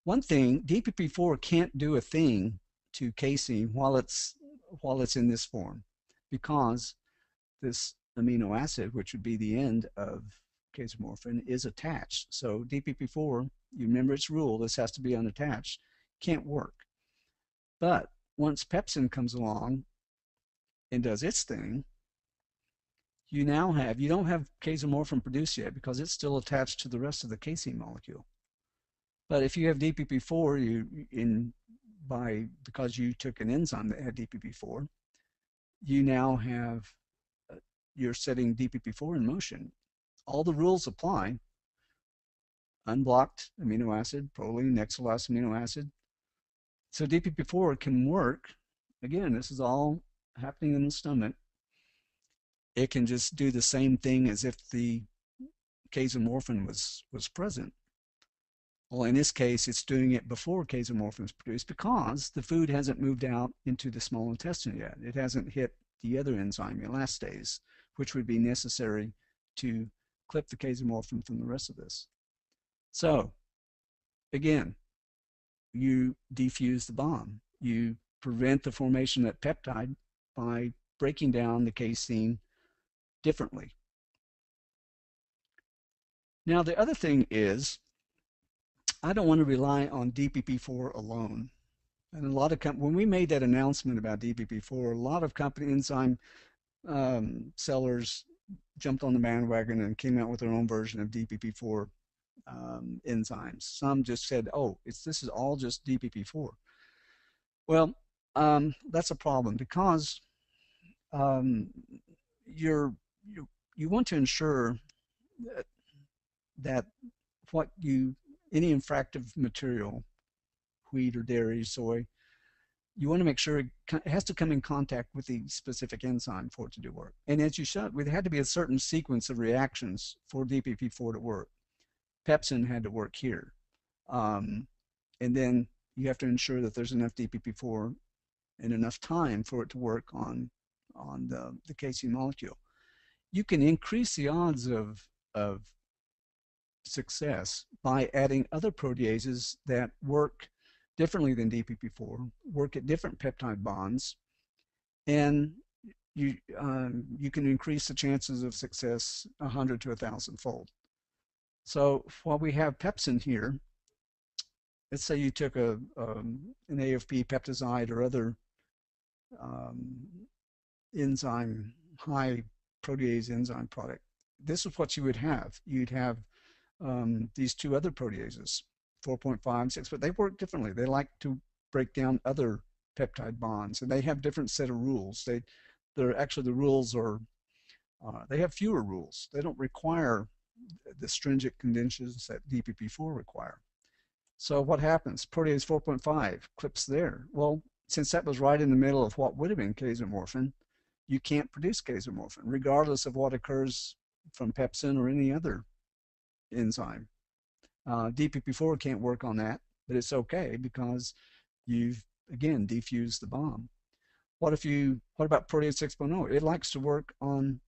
One thing, DPP4 can't do a thing to casein while it's in this form, because this amino acid, which would be the end of casomorphin, is attached. So DPP4, you remember its rule, this has to be unattached, can't work. But once pepsin comes along and does its thing, you don't have casomorphin produced yet because it's still attached to the rest of the casein molecule. But if you have DPP4, because you took an enzyme that had DPP4, you now have you're setting DPP4 in motion. All the rules apply. Unblocked amino acid, proline, next last amino acid. So DPP4 can work. Again, this is all happening in the stomach. It can just do the same thing as if the casomorphin was present. Well, in this case, it's doing it before casomorphin is produced because the food hasn't moved out into the small intestine yet. It hasn't hit the other enzyme, elastase, which would be necessary to clip the casomorphin from the rest of this. So, again, you defuse the bomb. You prevent the formation of that peptide by breaking down the casein differently. Now, the other thing is, I don't want to rely on DPP4 alone. And a lot of when we made that announcement about DPP4, a lot of company enzyme sellers jumped on the bandwagon and came out with their own version of DPP4 enzymes. Some just said, "Oh, this is all just DPP4." Well, that's a problem because um, you want to ensure that any infractive material, wheat or dairy, soy, you want to make sure it has to come in contact with the specific enzyme for it to do work. And as you showed, there had to be a certain sequence of reactions for DPP4 to work. Pepsin had to work here. And then you have to ensure that there's enough DPP4 and enough time for it to work on the casein molecule. You can increase the odds of success by adding other proteases that work differently than DPP4, work at different peptide bonds, and you can increase the chances of success 100 to 1,000-fold. So while we have pepsin here, let's say you took an AFP peptidizide or other enzyme, high protease enzyme product. This is what you would have. You'd have these two other proteases, 4.5, 6, but they work differently. They like to break down other peptide bonds, and they have different set of rules. They're actually, the rules are, they have fewer rules. They don't require the stringent conditions that DPP4 require. So what happens? Protease 4.5 clips there. Well, since that was right in the middle of what would have been casomorphin, you can't produce casomorphin, regardless of what occurs from pepsin or any other enzyme. DPP4 can't work on that, but it's okay because you've, again, defused the bomb. What about protease 6.0? It likes to work on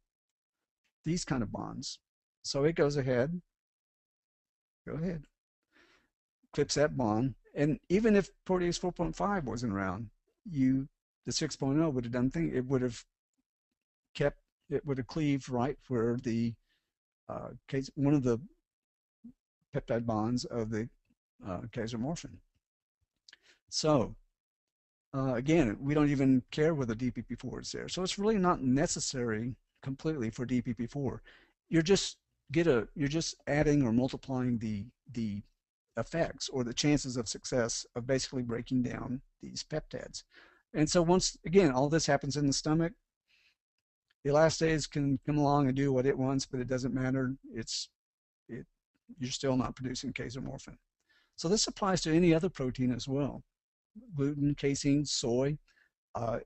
these kind of bonds. So it goes ahead, clips that bond, and even if protease 4.5 wasn't around, the 6.0 would have done thing. It would have cleaved right where the one of the peptide bonds of the casomorphin. So again, we don't even care whether DPP4 is there. So it's really not necessary completely for DPP4. You're just adding or multiplying the effects or the chances of success of basically breaking down these peptides. And so once again, all this happens in the stomach, elastase can come along and do what it wants, but it doesn't matter. It you're still not producing casomorphin. So this applies to any other protein as well. Gluten, casein, soy,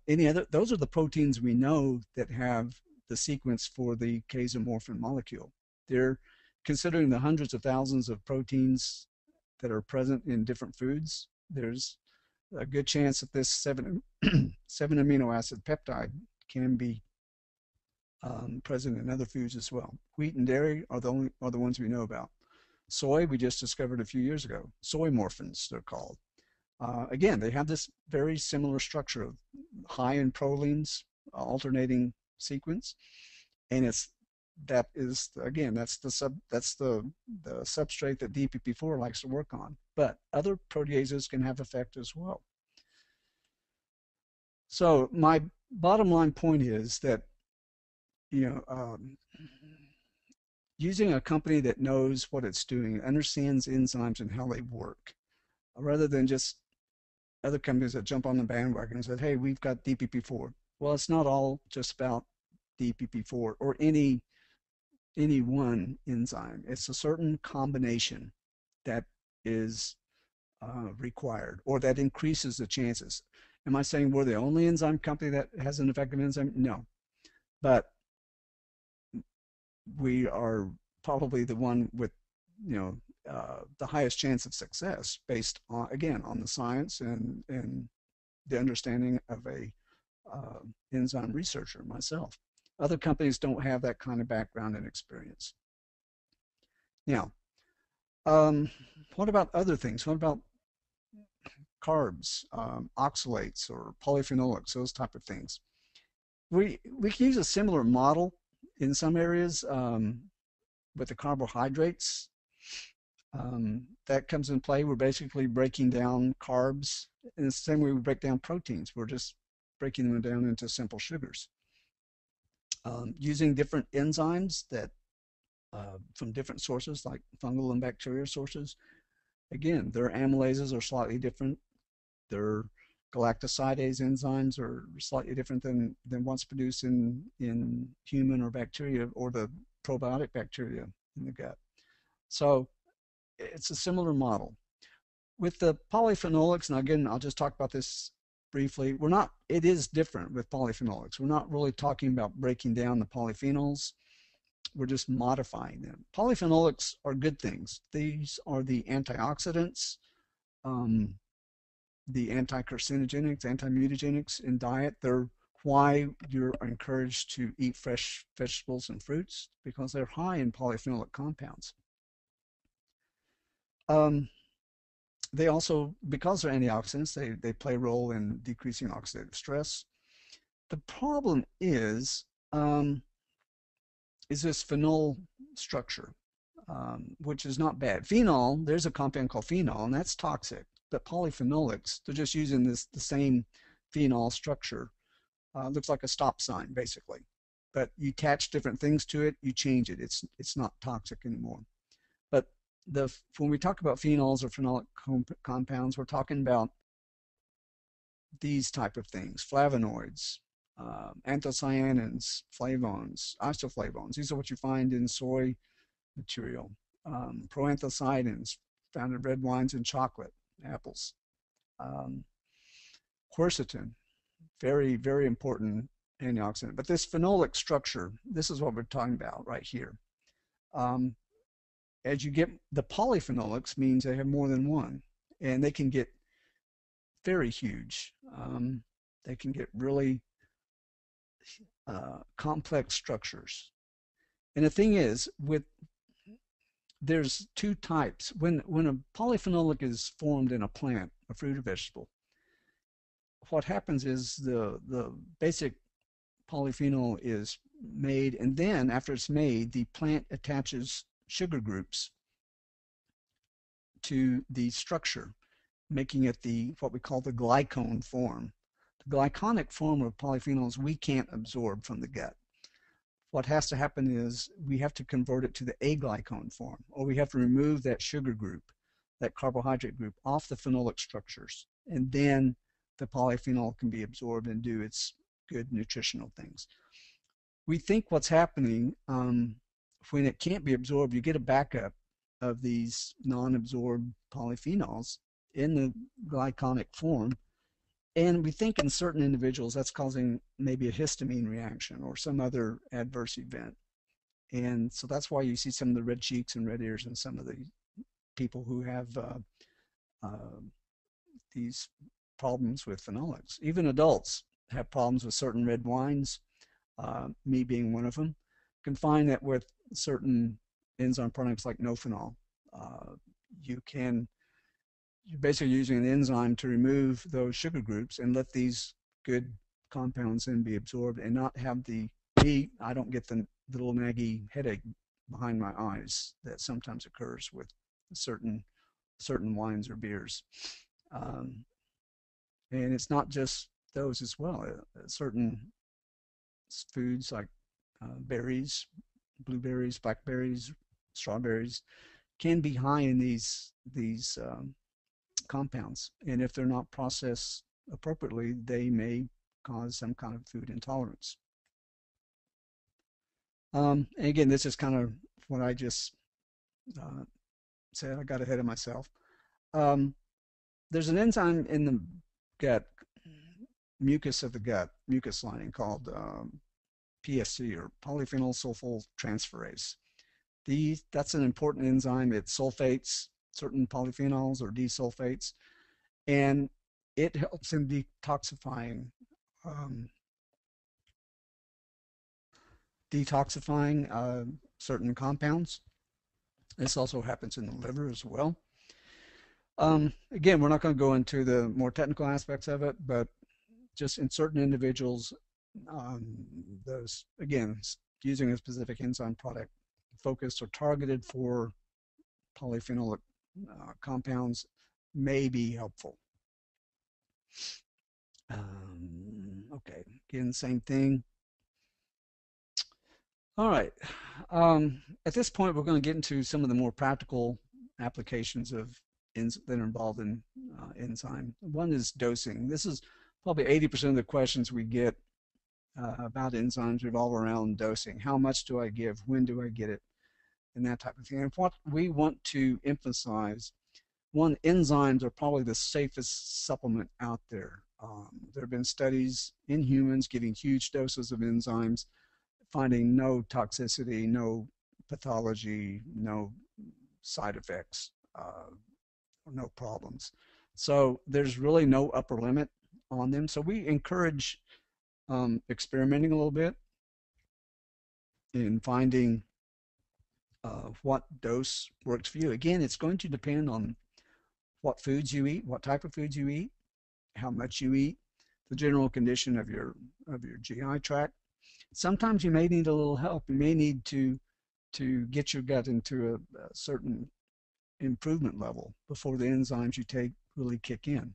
any other. Those are the proteins we know that have the sequence for the casomorphin molecule. They're considering the hundreds of thousands of proteins that are present in different foods. There's a good chance that this seven amino acid peptide can be present in other foods as well. Wheat and dairy are the ones we know about. Soy we just discovered a few years ago. Soy morphins they're called. Again, they have this very similar structure of high in prolines, alternating sequence, and that is again that's the substrate that DPP4 likes to work on. But other proteases can have effect as well. So my bottom line point is that using a company that knows what it's doing, understands enzymes and how they work, rather than just other companies that jump on the bandwagon and said, hey, we've got DPP4. Well, it's not all just about DPP4 or any one enzyme. It's a certain combination that is required or that increases the chances. Am I saying we're the only enzyme company that has an effective enzyme? No. But we are probably the one with the highest chance of success based on, again, on the science and the understanding of a enzyme researcher myself. Other companies don't have that kind of background and experience. Now, what about other things? What about carbs, oxalates, or polyphenolics, those type of things? We can use a similar model in some areas with the carbohydrates. That comes in play. We're basically breaking down carbs in the same way we break down proteins. We're just breaking them down into simple sugars. Using different enzymes that from different sources like fungal and bacterial sources. Again, their amylases are slightly different. Their galactosidase enzymes are slightly different than what's produced in human or bacteria or the probiotic bacteria in the gut. So it's a similar model. With the polyphenolics, and again, I'll just talk about this briefly. It is different with polyphenolics. We're not really talking about breaking down the polyphenols. We're just modifying them. Polyphenolics are good things. These are the antioxidants, the anti-carcinogenics, anti-mutagenics in diet. They're why you're encouraged to eat fresh vegetables and fruits, because they're high in polyphenolic compounds. They also, because they're antioxidants, they play a role in decreasing oxidative stress. The problem is this phenol structure, which is not bad. Phenol, there's a compound called phenol, and that's toxic. But polyphenolics, they're just using the same phenol structure. Looks like a stop sign, basically. But you attach different things to it, you change it. It's not toxic anymore. But when we talk about phenols or phenolic compounds, we're talking about these type of things: flavonoids, anthocyanins, flavones, isoflavones. These are what you find in soy material. Proanthocyanins, found in red wines and chocolate, apples. Quercetin, very, very important antioxidant. But this phenolic structure, this is what we're talking about right here. As you get the polyphenolics, means they have more than one, and they can get very huge. They can get really complex structures. And the thing is, there's two types. When a polyphenolic is formed in a plant, a fruit or vegetable, what happens is the basic polyphenol is made, and then after it's made, the plant attaches sugar groups to the structure, making it what we call the glycone form. The glyconic form of polyphenols we can't absorb from the gut. What has to happen is we have to convert it to the aglycone form, or we have to remove that sugar group. that carbohydrate group off the phenolic structures, and then the polyphenol can be absorbed and do its good nutritional things. We think what's happening when it can't be absorbed, you get a backup of these non-absorbed polyphenols in the glyconic form. And we think in certain individuals that's causing maybe a histamine reaction or some other adverse event. And so that's why you see some of the red cheeks and red ears in some of the people who have uh, these problems with phenolics. Even adults have problems with certain red wines, me being one of them. You can find that with certain enzyme products like nophenol. Uh, you can you're basically using an enzyme to remove those sugar groups and let these good compounds then be absorbed and not have I don't get the little naggy headache behind my eyes that sometimes occurs with certain wines or beers. Um, and it's not just those as well. Certain foods like berries, blueberries, blackberries, strawberries can be high in these compounds, and if they're not processed appropriately, they may cause some kind of food intolerance. And again, this is kind of what I just uh, said. I got ahead of myself. Um, there's an enzyme in the gut, mucus of the gut, mucus lining called PSC or polyphenol sulfonyl transferase. That's an important enzyme. It sulfates certain polyphenols or desulfates, and it helps in detoxifying um, certain compounds. This also happens in the liver as well. Again, we're not going to go into the more technical aspects of it, but just in certain individuals, um, those again using a specific enzyme product focused or targeted for polyphenolic compounds may be helpful. Okay, again, same thing. All right. At this point, we're going to get into some of the more practical applications that are involved in enzyme. One is dosing. This is probably 80% of the questions we get about enzymes revolve around dosing. How much do I give? When do I get it? And that type of thing. And what we want to emphasize, one, enzymes are probably the safest supplement out there. There have been studies in humans giving huge doses of enzymes, finding no toxicity, no pathology, no side effects, no problems. So there's really no upper limit on them. So we encourage experimenting a little bit in finding what dose works for you. Again, it's going to depend on what foods you eat, what type of foods you eat, how much you eat, the general condition of your GI tract. Sometimes you may need a little help. You may need to get your gut into a certain improvement level before the enzymes you take really kick in.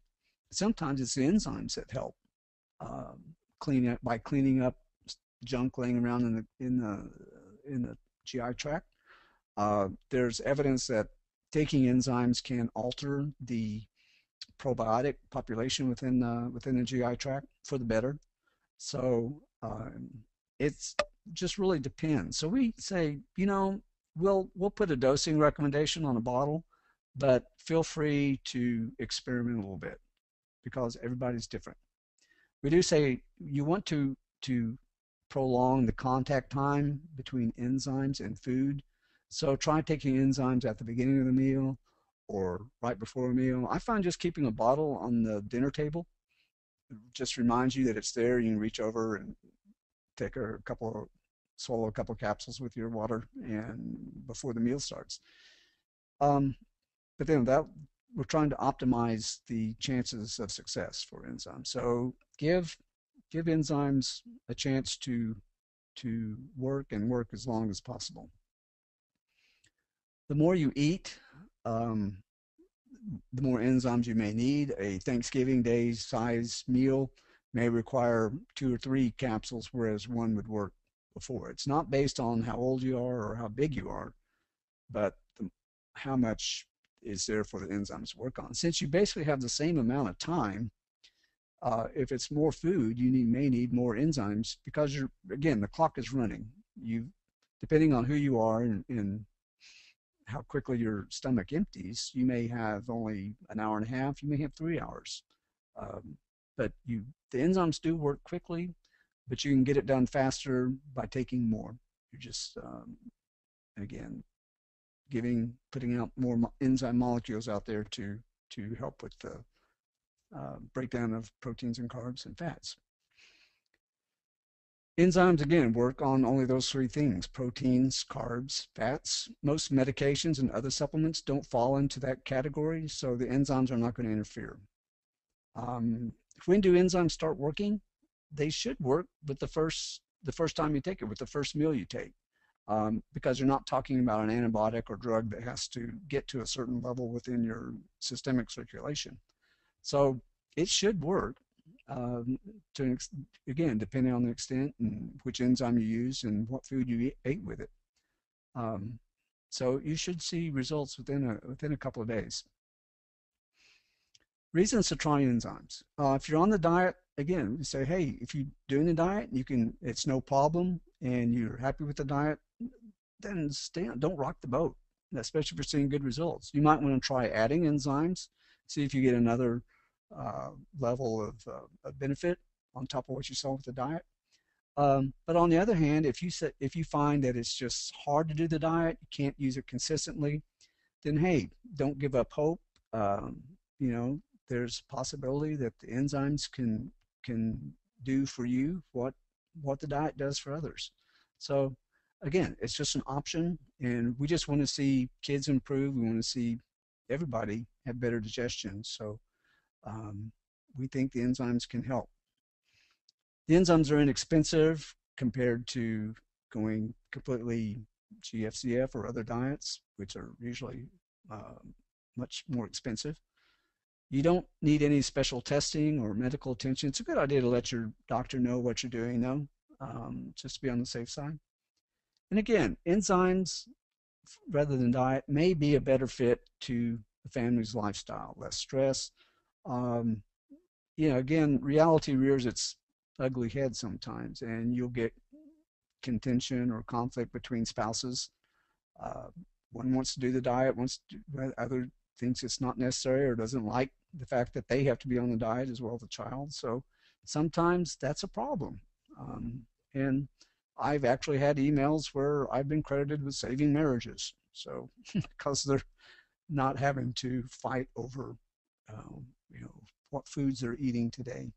Sometimes it's the enzymes that help cleaning up junk laying around in the GI tract. There's evidence that taking enzymes can alter the probiotic population within the GI tract for the better. So it's just really depends. So we say, we'll put a dosing recommendation on a bottle, but feel free to experiment a little bit because everybody's different. We do say you want to prolong the contact time between enzymes and food. So try taking enzymes at the beginning of the meal or right before a meal. I find just keeping a bottle on the dinner table just reminds you that it's there. You can reach over and take swallow a couple of capsules with your water and before the meal starts. But then we're trying to optimize the chances of success for enzymes. So give enzymes a chance to work and work as long as possible. The more you eat, the more enzymes you may need. A Thanksgiving Day size meal may require 2 or 3 capsules, whereas one would work before. It's not based on how old you are or how big you are, but how much is there for the enzymes to work on. Since you basically have the same amount of time, if it's more food, may need more enzymes because again, the clock is running. Depending on who you are and how quickly your stomach empties, you may have only an hour and a half, you may have 3 hours. Um, but the enzymes do work quickly, but you can get it done faster by taking more. You're just, again, putting out more enzyme molecules out there to help with the breakdown of proteins and carbs and fats. Enzymes, again, work on only those three things: proteins, carbs, fats. Most medications and other supplements don't fall into that category, so the enzymes are not going to interfere. When do enzymes start working? They should work with the first time you take it, with the first meal you take, because you're not talking about an antibiotic or drug that has to get to a certain level within your systemic circulation. So it should work. Again, depending on the extent and which enzyme you use and what food you ate with it. So you should see results within a couple of days. Reasons to try enzymes. If you're on the diet, again, you say, hey, if you're doing the diet, it's no problem, and you're happy with the diet, then don't rock the boat, especially if you're seeing good results. You might want to try adding enzymes, see if you get another level of benefit on top of what you saw with the diet. But on the other hand, if you find that it's just hard to do the diet, you can't use it consistently, then hey, don't give up hope. There's a possibility that the enzymes can do for you what the diet does for others. So again, it's just an option, and we just want to see kids improve. We want to see everybody have better digestion. So we think the enzymes can help. The enzymes are inexpensive compared to going completely GFCF or other diets, which are usually much more expensive. You don't need any special testing or medical attention. It's a good idea to let your doctor know what you're doing, though, just to be on the safe side. And again, enzymes, rather than diet, may be a better fit to the family's lifestyle. Less stress. Again, reality rears its ugly head sometimes, and you'll get contention or conflict between spouses. One wants to do the diet, other thinks it's not necessary or doesn't like the fact that they have to be on the diet as well as the child. So sometimes that's a problem. And I've actually had emails where I've been credited with saving marriages. So because they're not having to fight over, what foods they're eating today.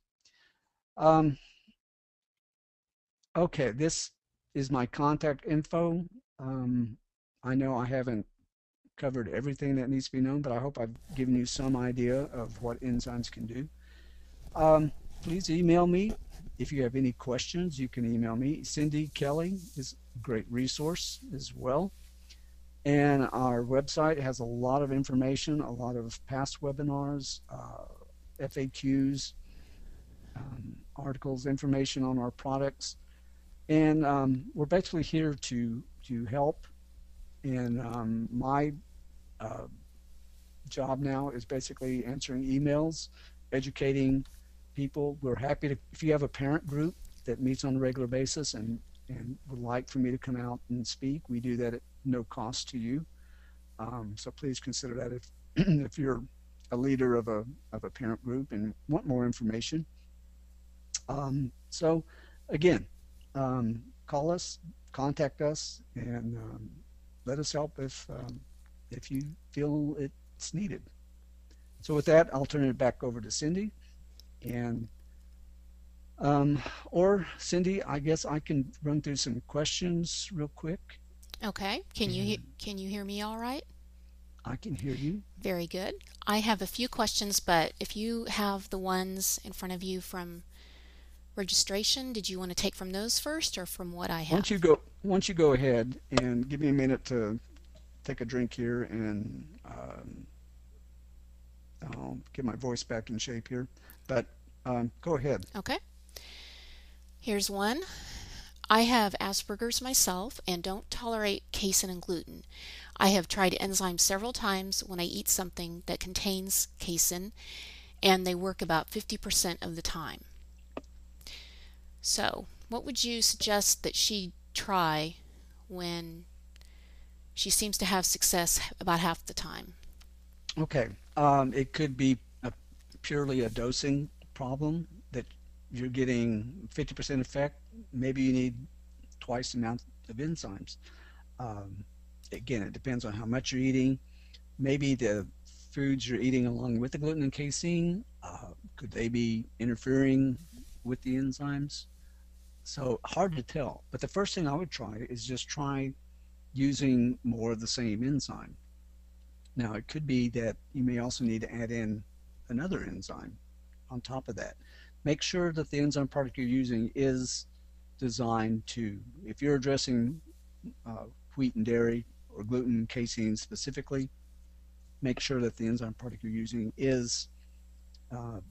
Okay, this is my contact info. I know I haven't covered everything that needs to be known, but I hope I've given you some idea of what enzymes can do. Please email me. If you have any questions, you can email me. Cindy Kelly is a great resource as well. And our website has a lot of information, a lot of past webinars, FAQs, articles, information on our products. And we're basically here to help. And my job now is basically answering emails, educating people. We're happy to, if you have a parent group that meets on a regular basis and would like for me to come out and speak, we do that at no cost to you. So please consider that if you're a leader of a parent group and want more information. So again, call us, contact us, and let us help if you feel it's needed. So with that, I'll turn it back over to Cindy. And or Cindy, I guess I can run through some questions real quick. Okay. Can you hear me all right? I can hear you. Very good. I have a few questions, but if you have the ones in front of you from registration, did you want to take from those first or from what I have? Once you go ahead and give me a minute to take a drink here, and I'll get my voice back in shape here. But go ahead. Okay. Here's one. I have Asperger's myself and don't tolerate casein and gluten. I have tried enzymes several times when I eat something that contains casein, and they work about 50% of the time. So, what would you suggest that she try when she seems to have success about half the time? Okay. It could be purely a dosing problem that you're getting 50% effect. Maybe you need twice the amount of enzymes. Um, Again, it depends on how much you're eating. Maybe the foods you're eating along with the gluten and casein, could they be interfering with the enzymes? So hard to tell. But the first thing I would try is just try using more of the same enzyme. Now, it could be that you may also need to add in another enzyme on top of that. Make sure that the enzyme product you're using is designed to, if you're addressing uh, wheat and dairy or gluten and casein specifically, make sure that the enzyme product you're using is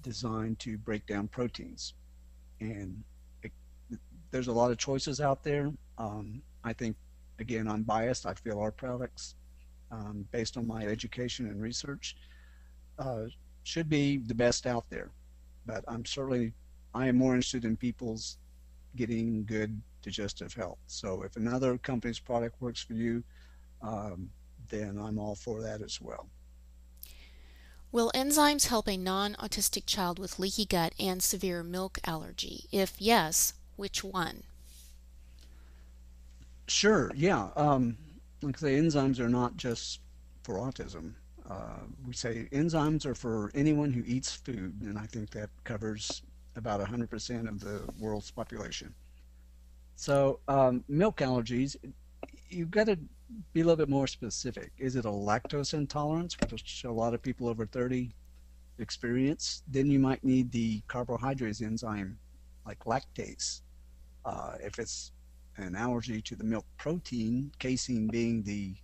designed to break down proteins. And it, there's a lot of choices out there. I think, again, I'm biased. I feel our products, based on my education and research, uh, should be the best out there. But I am more interested in people's getting good digestive health. So if another company's product works for you, um, then I'm all for that as well. Will enzymes help a non-autistic child with leaky gut and severe milk allergy? If yes, which one? Sure, yeah. Like I say, enzymes are not just for autism. We say enzymes are for anyone who eats food, and I think that covers about 100% of the world's population. So, milk allergies, you've got to be a little bit more specific. Is it a lactose intolerance, which a lot of people over 30 experience? Then you might need the carbohydrate enzyme like lactase. If it's an allergy to the milk protein, casein being the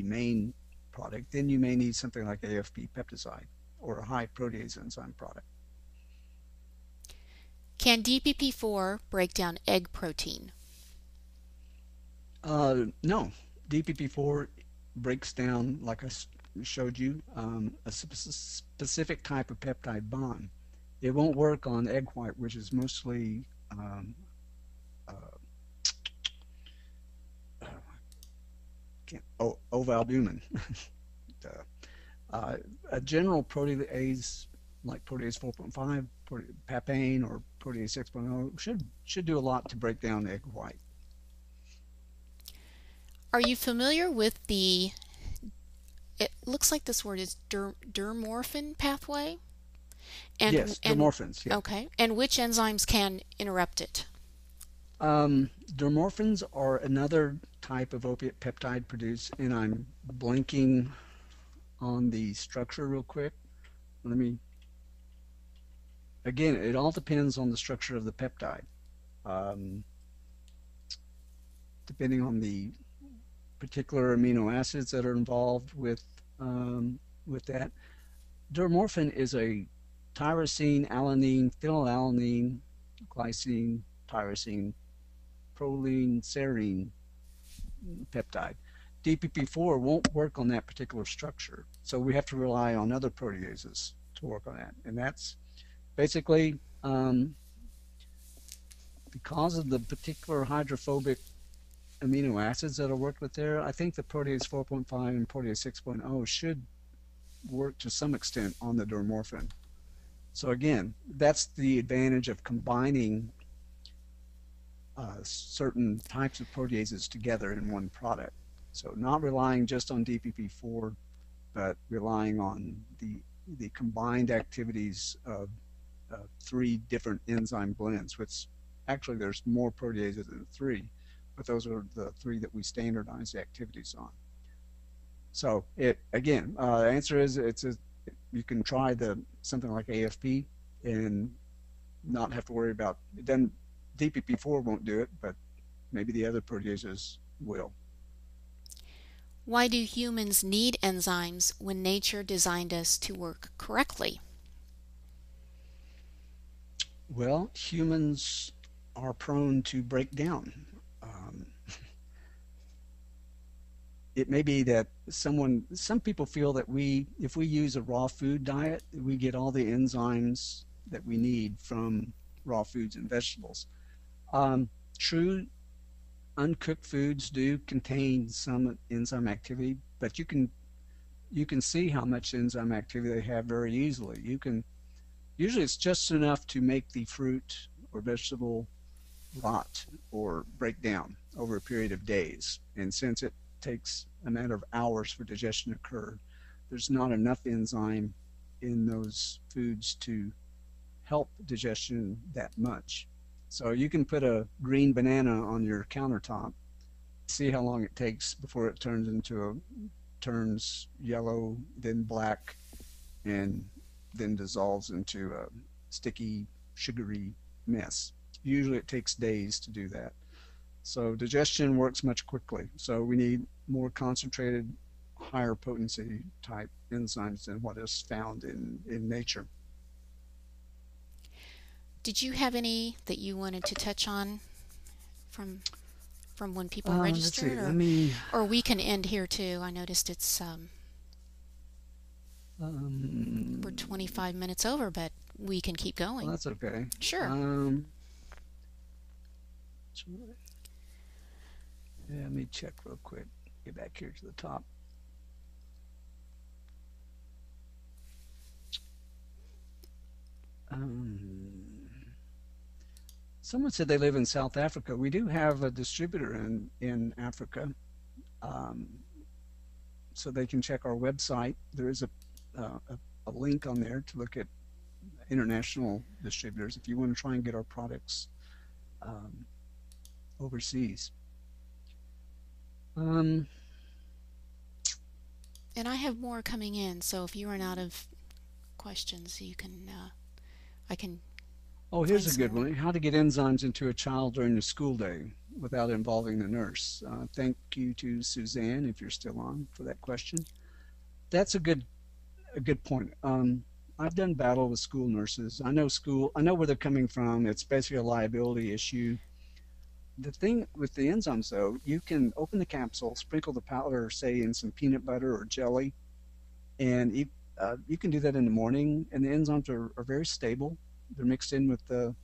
main product, then you may need something like AFP peptide or a high protease enzyme product. Can DPP-4 break down egg protein? No, DPP4 breaks down, like showed you, a specific type of peptide bond. It won't work on egg white, which is mostly um, uh, ovalbumin. uh, a general protease like protease 4.5, papain, or protease 6.0 should do a lot to break down egg white. Are you familiar with it looks like this word is dermorphin pathway? Yes, And dermorphins. Yeah. okay, and which enzymes can interrupt it? Dermorphins are another type of opiate peptide produced, and I'm blanking on the structure real quick. Let me, again, it all depends on the structure of the peptide. Um, Depending on the particular amino acids that are involved with that. Dermorphin is a tyrosine, alanine, phenylalanine, glycine, tyrosine, proline, serine peptide. DPP4 won't work on that particular structure, so we have to rely on other proteases to work on that. And that's basically because of the particular hydrophobic amino acids that are worked with there. I think the protease 4.5 and protease 6.0 should work to some extent on the dermorphin. So again, that's the advantage of combining certain types of proteases together in one product. So not relying just on DPP4, but relying on the combined activities of three different enzyme blends, which actually there's more proteases than three, but those are the three that we standardize the activities on. So it again, the answer is you can try the something like AFP and not have to worry about it. Then DPP4 won't do it, but maybe the other proteases will. Why do humans need enzymes when nature designed us to work correctly? Well, humans. are prone to break down. Um, it may be that some people feel that if we use a raw food diet, we get all the enzymes that we need from raw foods and vegetables. Um, True, uncooked foods do contain some enzyme activity, but you can see how much enzyme activity they have very easily. You can usually it's just enough to make the fruit or vegetable rot or break down over a period of days. And since it takes a matter of hours for digestion to occur, there's not enough enzyme in those foods to help digestion that much. So you can put a green banana on your countertop, see how long it takes before it turns yellow, then black, and then dissolves into a sticky, sugary mess. Usually it takes days to do that. So digestion works much quickly. So we need more concentrated, higher potency type enzymes than what is found in nature. Did you have any that you wanted to touch on from when people Let's registered, see. Let me. or we can end here too? I noticed we're Um, 25 minutes over, but we can keep well, going. that's okay. Sure. Um, yeah, let me check real quick. Get back here to the top. Um, Someone said they live in South Africa. We do have a distributor in Africa, um, so they can check our website. There is a link on there to look at international distributors if you want to try and get our products um, overseas. Um, And I have more coming in, so if you run out of questions, you can I can oh, here's find a some good more. one. How to get enzymes into a child during the school day without involving the nurse. Thank you to Suzanne, if you're still on, for that question. That's a good point. I've done battle with school nurses. I know where they're coming from. It's basically a liability issue. The thing with the enzymes, though, you can open the capsule, sprinkle the powder, say, in some peanut butter or jelly, and you can do that in the morning. And the enzymes are very stable. They're mixed in with the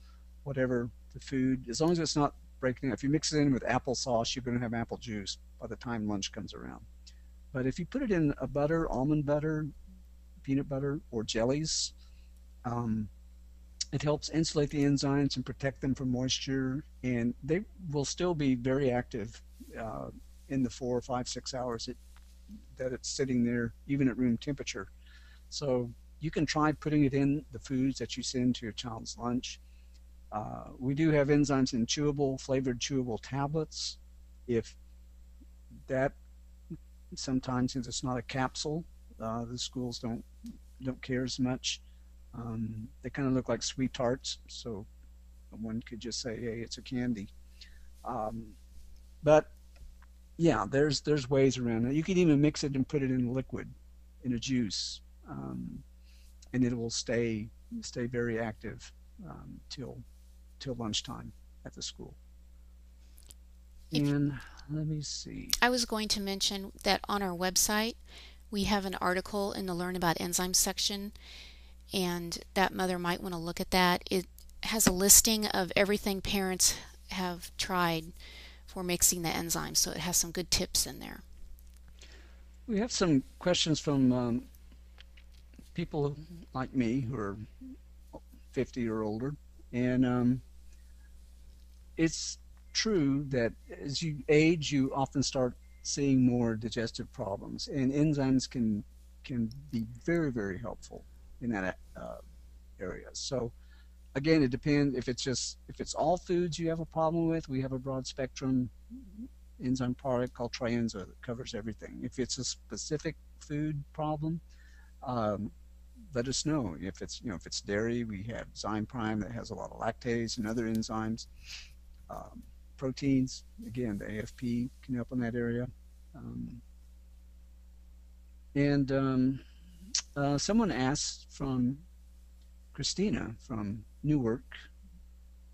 whatever the food, as long as it's not breaking up. If you mix it in with applesauce, you're going to have apple juice by the time lunch comes around. But if you put it in a butter, almond butter, peanut butter, or jellies, um, it helps insulate the enzymes and protect them from moisture, and they will still be very active uh, in the 4, 5, 6 hours that it's sitting there, even at room temperature. So you can try putting it in the foods that you send to your child's lunch. We do have enzymes in flavored chewable tablets. If that sometimes, since it's not a capsule, the schools don't care as much. They kind of look like sweet tarts, so one could just say, "Hey, it's a candy." Um, but yeah, there's ways around it. You can even mix it and put it in a liquid, in a juice, and it will stay very active till lunchtime at the school. If And let me see. I was going to mention that on our website, we have an article in the Learn About Enzymes section, and that mother might want to look at that. It has a listing of everything parents have tried for mixing the enzymes, so it has some good tips in there. We have some questions from people like me who are 50 or older, and it's true that as you age, you often start seeing more digestive problems, and enzymes can be very helpful in that area. So again, it depends if it's all foods you have a problem with. We have a broad spectrum enzyme product called Trienza that covers everything. If it's a specific food problem, um, let us know. If it's dairy, we have Zyme Prime that has a lot of lactase and other enzymes. Um, Proteins, again, the AFP can help in that area. Um, and Someone asked from Christina from Newark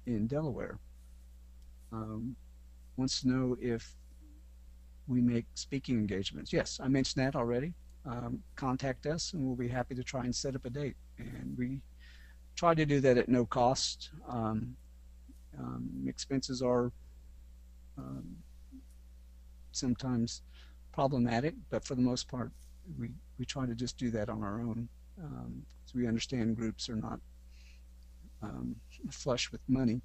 in Delaware. um, wants to know if we make speaking engagements. Yes, I mentioned that already. Contact us and we'll be happy to try and set up a date. And we try to do that at no cost. Expenses are um, sometimes problematic, but for the most part, we try to just do that on our own. So we understand groups are not um, flush with money.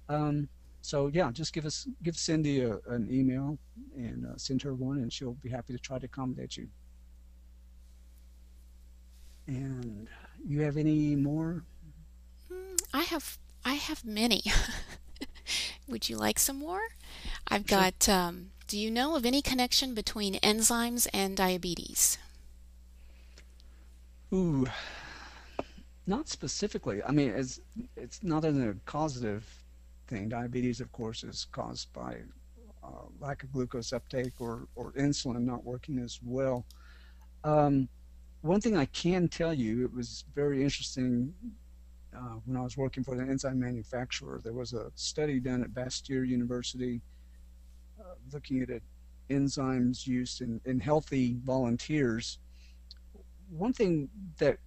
Um, so yeah, just give Cindy an email and send her one, and she'll be happy to try to accommodate you. And you have any more? I have many. Would you like some more? I've Sure. got, do you know of any connection between enzymes and diabetes? Ooh, not specifically. I mean, it's not a causative thing. Diabetes, of course, is caused by lack of glucose uptake or insulin not working as well. Um, One thing I can tell you, it was very interesting when I was working for the enzyme manufacturer. There was a study done at Bastyr University looking at enzymes used in healthy volunteers. One thing that,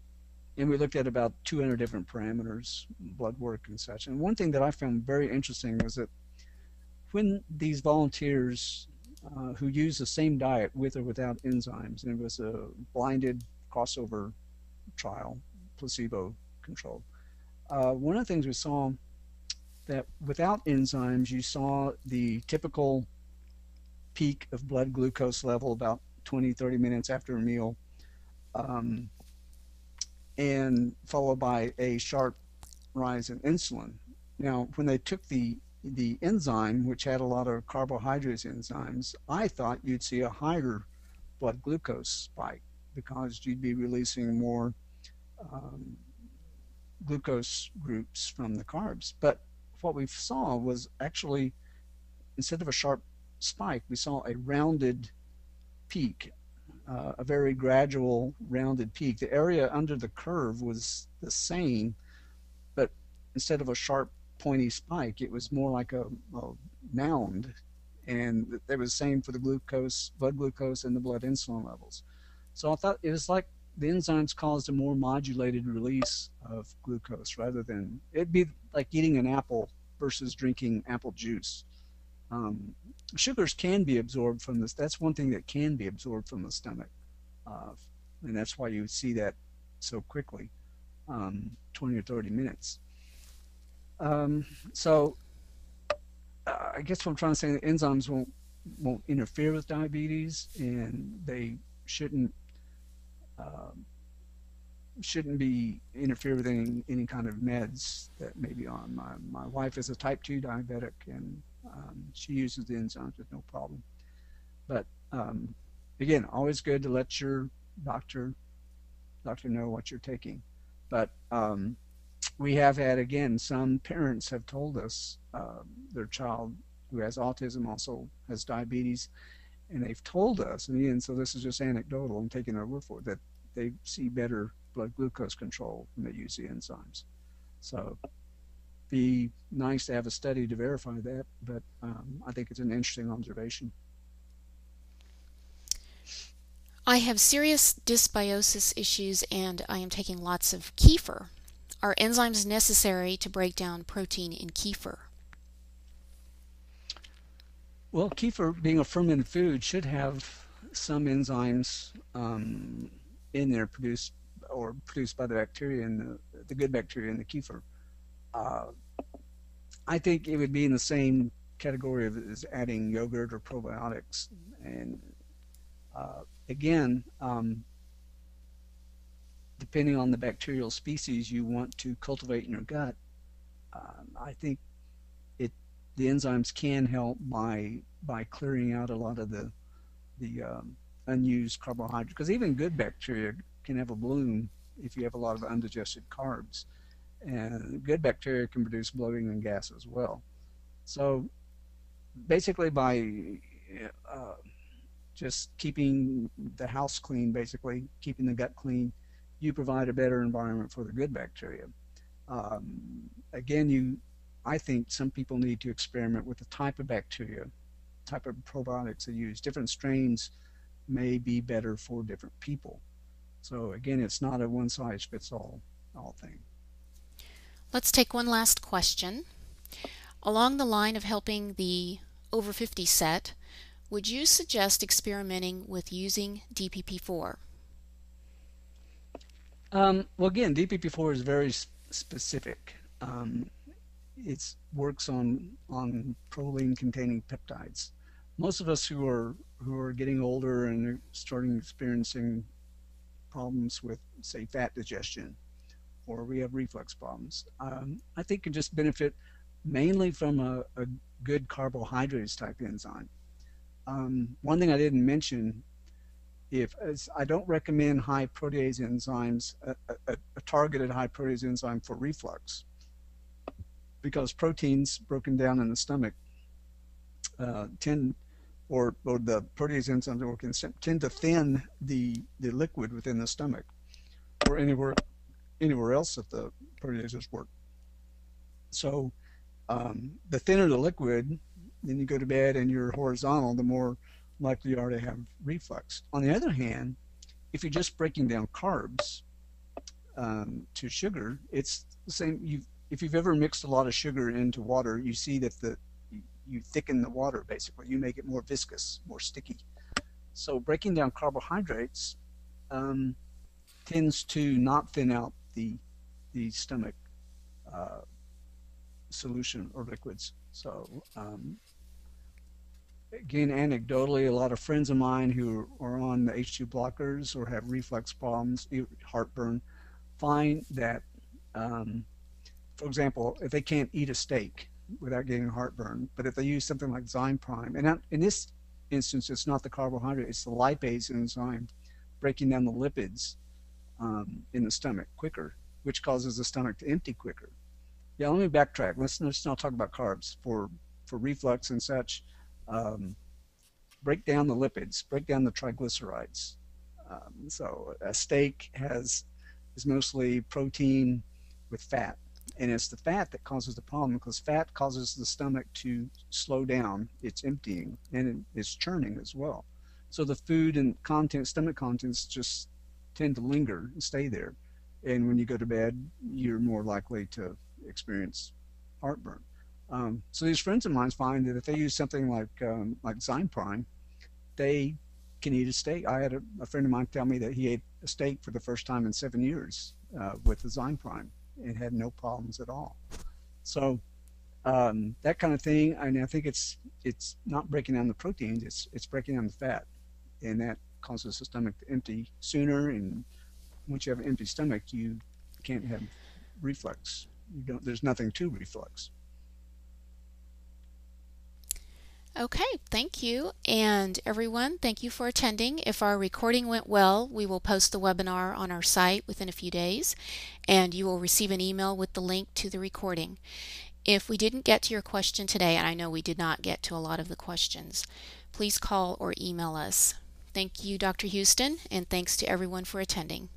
and we looked at about 200 different parameters, blood work and such. And one thing that I found very interesting was that when these volunteers who use the same diet with or without enzymes, and it was a blinded crossover trial, placebo controlled, one of the things we saw that without enzymes, you saw the typical peak of blood glucose level about 20, 30 minutes after a meal, um, and followed by a sharp rise in insulin. Now, when they took the enzyme, which had a lot of carbohydrates enzymes, I thought you'd see a higher blood glucose spike because you'd be releasing more um, glucose groups from the carbs. But what we saw was actually, instead of a sharp spike, we saw a rounded peak, a very gradual rounded peak. The area under the curve was the same, but instead of a sharp pointy spike, it was more like a mound. And it was the same for the glucose, blood glucose, and the blood insulin levels. So I thought it was like the enzymes caused a more modulated release of glucose rather than it'd be like eating an apple versus drinking apple juice. Um, Sugars can be absorbed from this. That's one thing that can be absorbed from the stomach, uh, and that's why you see that so quickly, 20 or 30 minutes. Um, so I guess what I'm trying to say, the enzymes won't interfere with diabetes, and they shouldn't um, shouldn't be interfere with any kind of meds that may be on. My wife is a type 2 diabetic, and she uses the enzymes with no problem. But um, again, always good to let your doctor doctor know what you're taking. But we have had, again, some parents have told us their child who has autism also has diabetes, and they've told us, and again, so this is just anecdotal, I'm taking their word for it, that they see better blood glucose control when they use the enzymes. So be nice to have a study to verify that, but I think it's an interesting observation. I have serious dysbiosis issues and I am taking lots of kefir. Are enzymes necessary to break down protein in kefir? Well, kefir, being a fermented food, should have some enzymes in there produced by the bacteria and the good bacteria in the kefir. Uh, I think it would be in the same category of as adding yogurt or probiotics. And again, depending on the bacterial species you want to cultivate in your gut, I think it the enzymes can help by clearing out a lot of the unused carbohydrates. Because even good bacteria can have a bloom if you have a lot of undigested carbs, and good bacteria can produce bloating and gas as well. So basically, by uh, just keeping the house clean, basically keeping the gut clean, you provide a better environment for the good bacteria. Again, you I think some people need to experiment with the type of bacteria, type of probiotics they use. Different strains may be better for different people. So again, it's not a one size fits all thing. Let's take one last question. Along the line of helping the over 50 set, would you suggest experimenting with using DPP4? Well, again, DPP4 is very specific. It works on proline containing peptides. Most of us who are getting older and are starting experiencing problems with, say, fat digestion, or we have reflux problems, I think can just benefit mainly from a good carbohydrates type enzyme. One thing I didn't mention, if as I don't recommend high protease enzymes, a targeted high protease enzyme for reflux, because proteins broken down in the stomach tend, or the protease enzymes that work in tend to thin the liquid within the stomach or anywhere else that the proteases work. So the thinner the liquid, then you go to bed and you're horizontal, the more likely you are to have reflux. On the other hand, if you're just breaking down carbs to sugar, it's the same. If you've ever mixed a lot of sugar into water, you see that you thicken the water, basically. You make it more viscous, more sticky. So breaking down carbohydrates tends to not thin out the stomach uh, solution or liquids. So again, anecdotally, a lot of friends of mine who are on the H2 blockers or have reflux problems, heartburn, find that, for example, if they can't eat a steak without getting heartburn, but if they use something like Zyme Prime, and in this instance, it's not the carbohydrate, it's the lipase enzyme breaking down the lipids in the stomach quicker, which causes the stomach to empty quicker. Yeah, let me backtrack. Let's not talk about carbs for reflux and such. Um, Break down the lipids, break down the triglycerides. So a steak is mostly protein with fat, and it's the fat that causes the problem because fat causes the stomach to slow down its emptying and it's churning as well. So the food and stomach contents just tend to linger and stay there, and when you go to bed, you're more likely to experience heartburn. So these friends of mine find that if they use something like Zyme Prime, they can eat a steak. I had a friend of mine tell me that he ate a steak for the first time in 7 years with the Zyme Prime and had no problems at all. So that kind of thing, and I think it's not breaking down the proteins; it's breaking down the fat, and that causes the stomach to empty sooner. And once you have an empty stomach, you can't have reflux. You don't. There's nothing to reflux. Okay, thank you. And everyone, thank you for attending. If our recording went well, we will post the webinar on our site within a few days, and you will receive an email with the link to the recording. If we didn't get to your question today, and I know we did not get to a lot of the questions, please call or email us. Thank you, Dr. Houston, and thanks to everyone for attending.